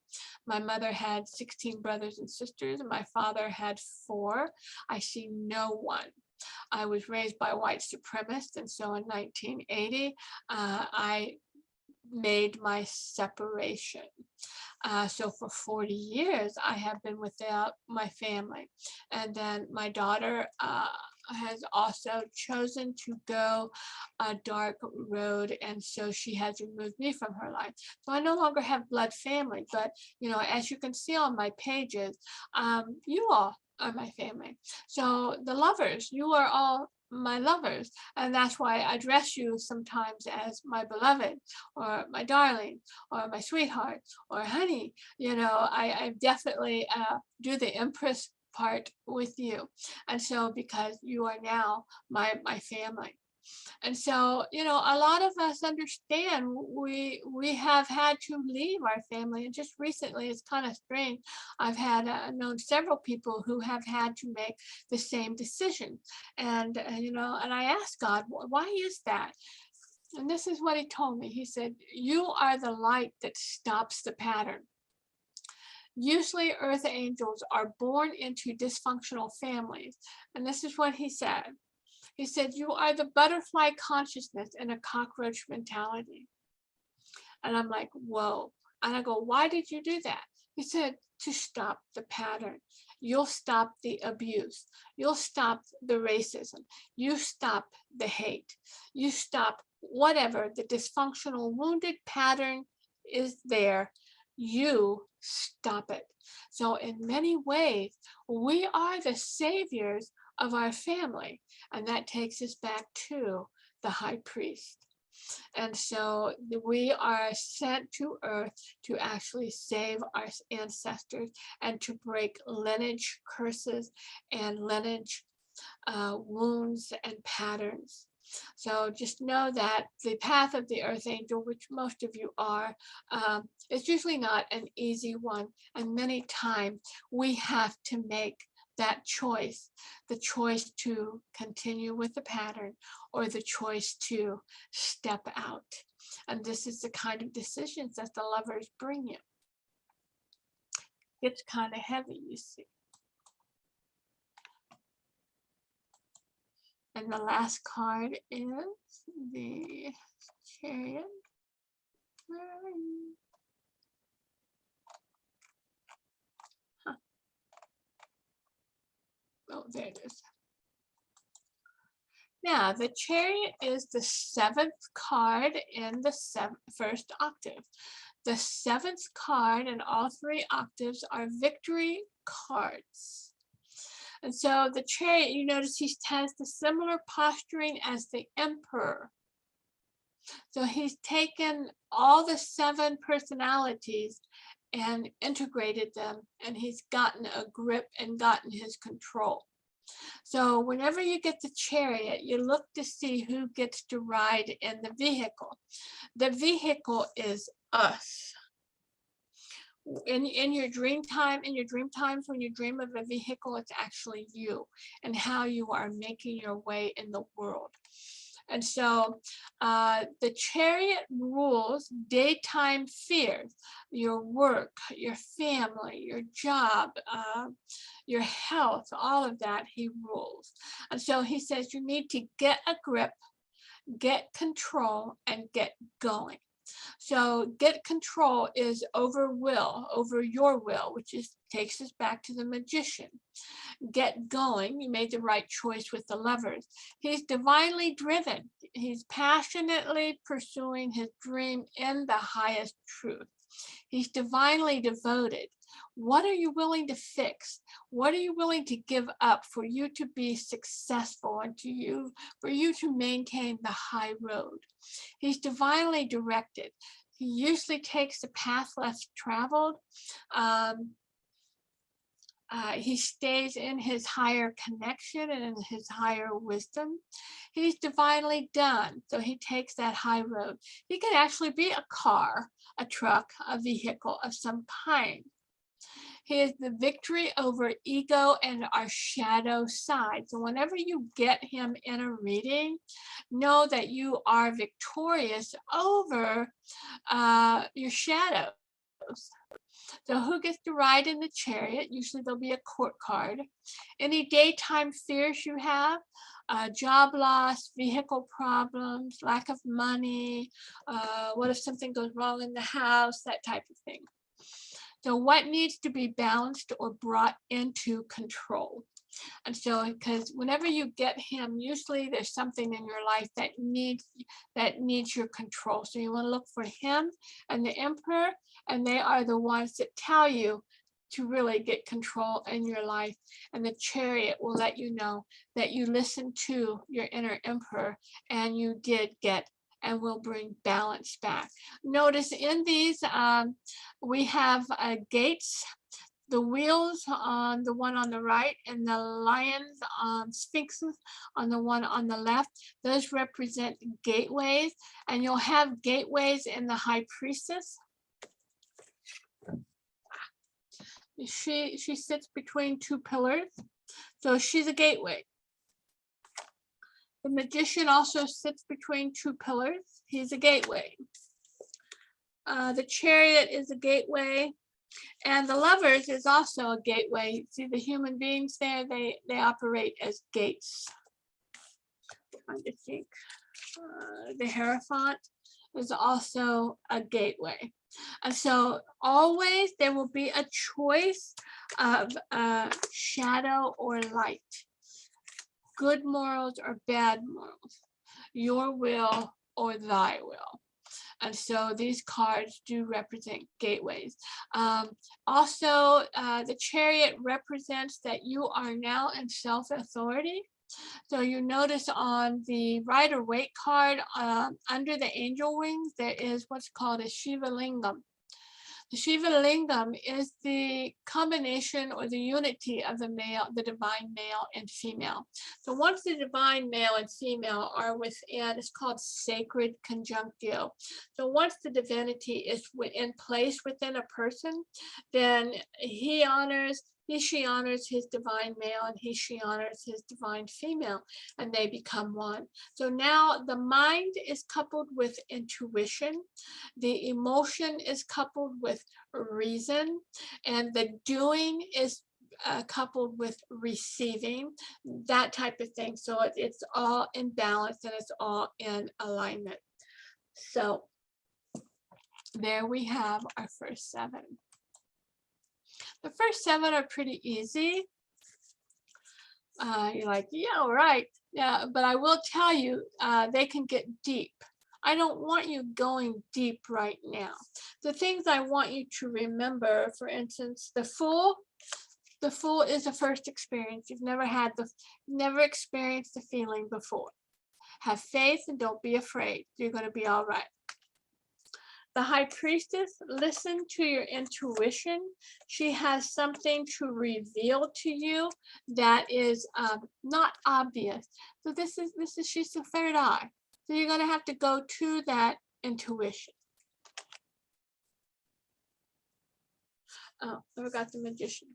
My mother had 16 brothers and sisters, and my father had 4. I see no one. I was raised by white supremacists, and so in 1980, I made my separation. So for 40 years, I have been without my family. And then my daughter has also chosen to go a dark road, and so she has removed me from her life. So I no longer have blood family, but you know, as you can see on my pages, you all are my family. So the lovers, you are all my lovers, and that's why I address you sometimes as my beloved, or my darling, or my sweetheart, or honey. You know, I definitely do the Empress part with you, and so because you are now my family. And so, you know, a lot of us understand we have had to leave our family, and just recently, it's kind of strange. I've had known several people who have had to make the same decision, and you know, and I asked God, why is that? And this is what he told me. He said, you are the light that stops the pattern. Usually earth angels are born into dysfunctional families. And this is what he said. He said, you are the butterfly consciousness in a cockroach mentality. And I'm like, whoa. And I go, why did you do that? He said, to stop the pattern. You'll stop the abuse. You'll stop the racism. You stop the hate. You stop whatever the dysfunctional wounded pattern is there. You stop it. So in many ways, we are the saviors of our family. And that takes us back to the high priest. And so we are sent to earth to actually save our ancestors and to break lineage curses and lineage wounds and patterns. So just know that the path of the earth angel, which most of you are, is usually not an easy one. And many times we have to make that choice, the choice to continue with the pattern or the choice to step out. And this is the kind of decisions that the lovers bring you. It's kind of heavy, you see. And the last card is the Chariot. Where are you? Huh. Oh, there it is. Now, the Chariot is the 7th card in the first octave. The 7th card in all 3 octaves are victory cards. And so the Chariot, you notice he has the similar posturing as the Emperor. So he's taken all the 7 personalities and integrated them, and he's gotten a grip and gotten his control. So whenever you get the Chariot, you look to see who gets to ride in the vehicle. The vehicle is us. In your dream times, when you dream of a vehicle, it's actually you and how you are making your way in the world. And so the Chariot rules daytime fears, your work, your family, your job, your health, all of that he rules. And so he says you need to get a grip, get control, and get going. So get control is over your will, which takes us back to the magician. Get going, you made the right choice with the lovers. He's divinely driven. He's passionately pursuing his dream in the highest truth. He's divinely devoted. What are you willing to fix? What are you willing to give up for you to be successful and for you to maintain the high road? He's divinely directed. He usually takes the path less traveled. he stays in his higher connection and in his higher wisdom. He's divinely done, so he takes that high road. He can actually be a car, a truck, a vehicle of some kind. He is the victory over ego and our shadow side. So whenever you get him in a reading, know that you are victorious over your shadows. So who gets to ride in the chariot? Usually there'll be a court card. Any daytime fears you have, job loss, vehicle problems, lack of money, what if something goes wrong in the house, that type of thing. So what needs to be balanced or brought into control? And so, because whenever you get him, usually there's something in your life that needs your control. So you want to look for him and the Emperor, and they are the ones that tell you to really get control in your life. And the Chariot will let you know that you listened to your inner Emperor and you did get and will bring balance back. Notice in these, we have gates, the wheels on the one on the right, and the lions, sphinxes on the one on the left. Those represent gateways, and you'll have gateways in the High Priestess. She sits between two pillars, so she's a gateway. The Magician also sits between two pillars. He's a gateway. The Chariot is a gateway. And the Lovers is also a gateway. See the human beings there, they operate as gates. I'm trying to think. The Hierophant is also a gateway. And so always there will be a choice of shadow or light. Good morals or bad morals, your will or thy will. And so these cards do represent gateways. Also, the Chariot represents that you are now in self-authority. So you notice on the Rider-Waite card, under the angel wings, there is what's called a Shiva Lingam. The Shiva Lingam is the combination or the unity of the male, the divine male and female. So once the divine male and female are within, it's called sacred conjunctio. So once the divinity is in place within a person, then she honors his divine male and she honors his divine female, and they become one. So now the mind is coupled with intuition, the emotion is coupled with reason, and the doing is coupled with receiving, that type of thing. So it's all in balance and it's all in alignment. So there we have our first 7. The first 7 are pretty easy. You're like, yeah, right. Yeah, but I will tell you, they can get deep. I don't want you going deep right now. The things I want you to remember, for instance, the Fool is the first experience. You've never experienced the feeling before. Have faith and don't be afraid. You're going to be all right. The High Priestess, listen to your intuition. She has something to reveal to you that is not obvious. So she's the third eye. So you're going to have to go to that intuition. Oh, I forgot the Magician.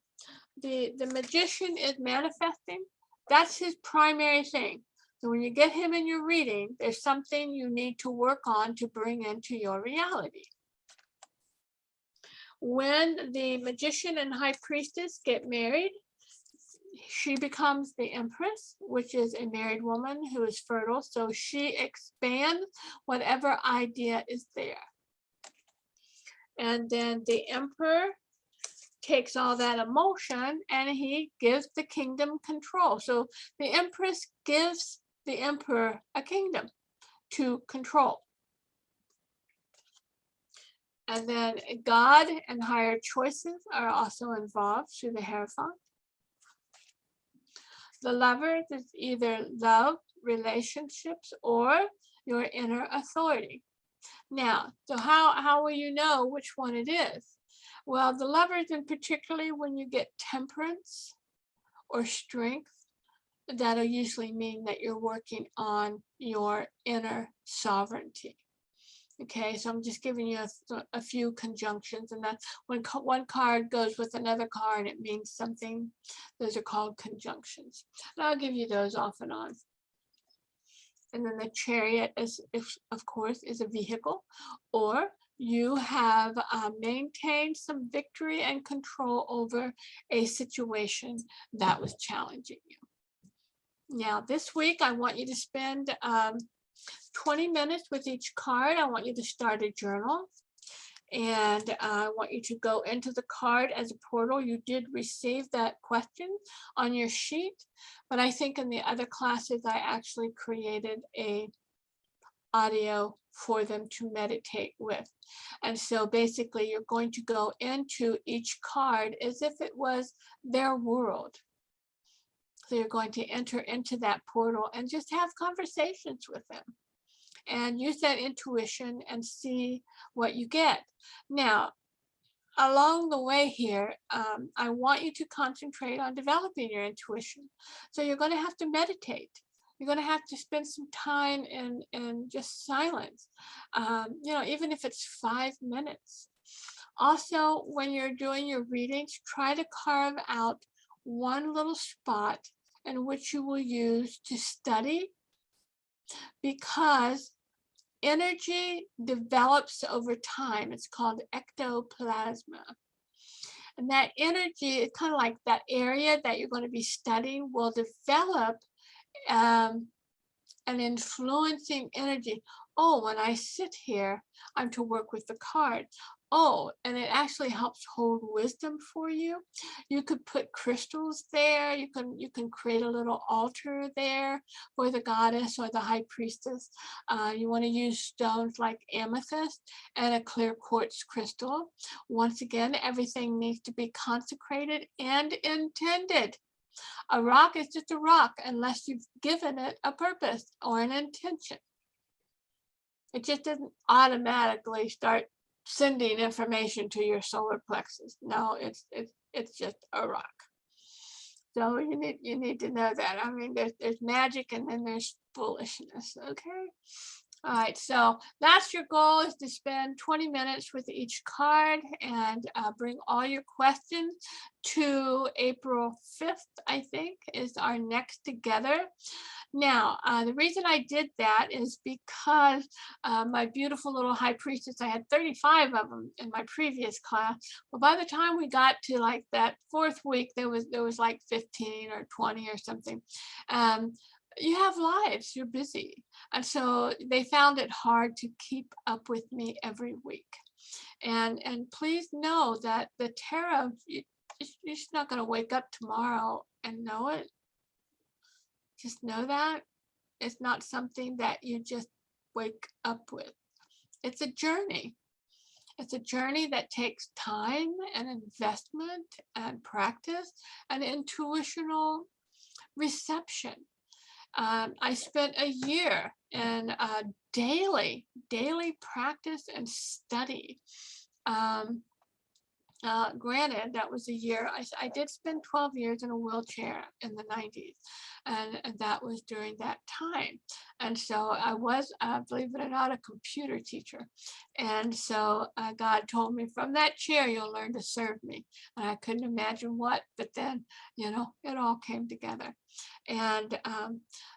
The Magician is manifesting. That's his primary thing. So when you get him in your reading, there's something you need to work on to bring into your reality. When the Magician and High Priestess get married, she becomes the Empress, which is a married woman who is fertile. So she expands whatever idea is there. And then the Emperor takes all that emotion and he gives the kingdom control. So the Empress gives the Emperor a kingdom to control. And then God and higher choices are also involved through the Hierophant. The Lovers is either love, relationships, or your inner authority. Now, so how will you know which one it is? Well, the Lovers, and particularly when you get Temperance or Strength, that'll usually mean that you're working on your inner sovereignty. Okay, so I'm just giving you a few conjunctions, and that's when one card goes with another card, it means something. Those are called conjunctions. And I'll give you those off and on. And then the Chariot is, of course, is a vehicle, or you have maintained some victory and control over a situation that was challenging you. Now, this week, I want you to spend 20 minutes with each card. I want you to start a journal. And I want you to go into the card as a portal. You did receive that question on your sheet, but I think in the other classes, I actually created a audio for them to meditate with. And so basically, you're going to go into each card as if it was their world. So you're going to enter into that portal and just have conversations with them and use that intuition and see what you get. Now, along the way here, I want you to concentrate on developing your intuition. So you're going to have to meditate. You're going to have to spend some time in just silence, even if it's 5 minutes. Also, when you're doing your readings, try to carve out one little spot in which you will use to study, because energy develops over time. It's called ectoplasma. And that energy is kind of like that area that you're going to be studying will develop an influencing energy. Oh, when I sit here, I'm to work with the card. Oh, and it actually helps hold wisdom for you. You could put crystals there. You can create a little altar there for the goddess or the high priestess. You want to use stones like amethyst and a clear quartz crystal. Once again, everything needs to be consecrated and intended. A rock is just a rock unless you've given it a purpose or an intention. It just doesn't automatically start sending information to your solar plexus. No, it's just a rock. So you need to know that. I mean, there's magic and then there's foolishness. Okay. All right, so that's your goal, is to spend 20 minutes with each card and bring all your questions to April 5th, I think, is our next together. Now, the reason I did that is because my beautiful little high priestess, I had 35 of them in my previous class. Well, by the time we got to like that 4th week, there was like 15 or 20 or something. You have lives, you're busy. And so they found it hard to keep up with me every week. And please know that the tarot, you're just not going to wake up tomorrow and know it. Just know that it's not something that you just wake up with. It's a journey. It's a journey that takes time and investment and practice and intuitional reception. I spent a year in daily practice and study. Granted, that was a year. I did spend 12 years in a wheelchair in the 90s, and that was during that time. And so I was, believe it or not, a computer teacher. And so God told me, from that chair, you'll learn to serve me. And I couldn't imagine what, but then, it all came together. And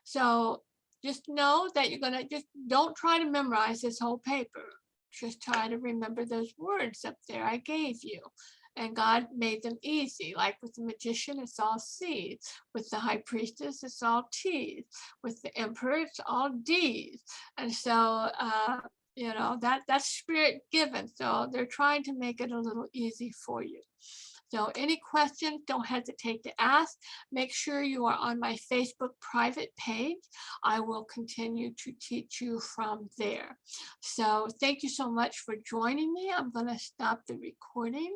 so just know that you're gonna, just don't try to memorize this whole paper. Just try to remember those words up there I gave you. And God made them easy. Like with the magician, it's all C's. With the high priestess, it's all T's. With the emperor, it's all D's. And so, that's spirit given. So they're trying to make it a little easy for you. So any questions, don't hesitate to ask. Make sure you are on my Facebook private page. I will continue to teach you from there. So thank you so much for joining me. I'm going to stop the recording.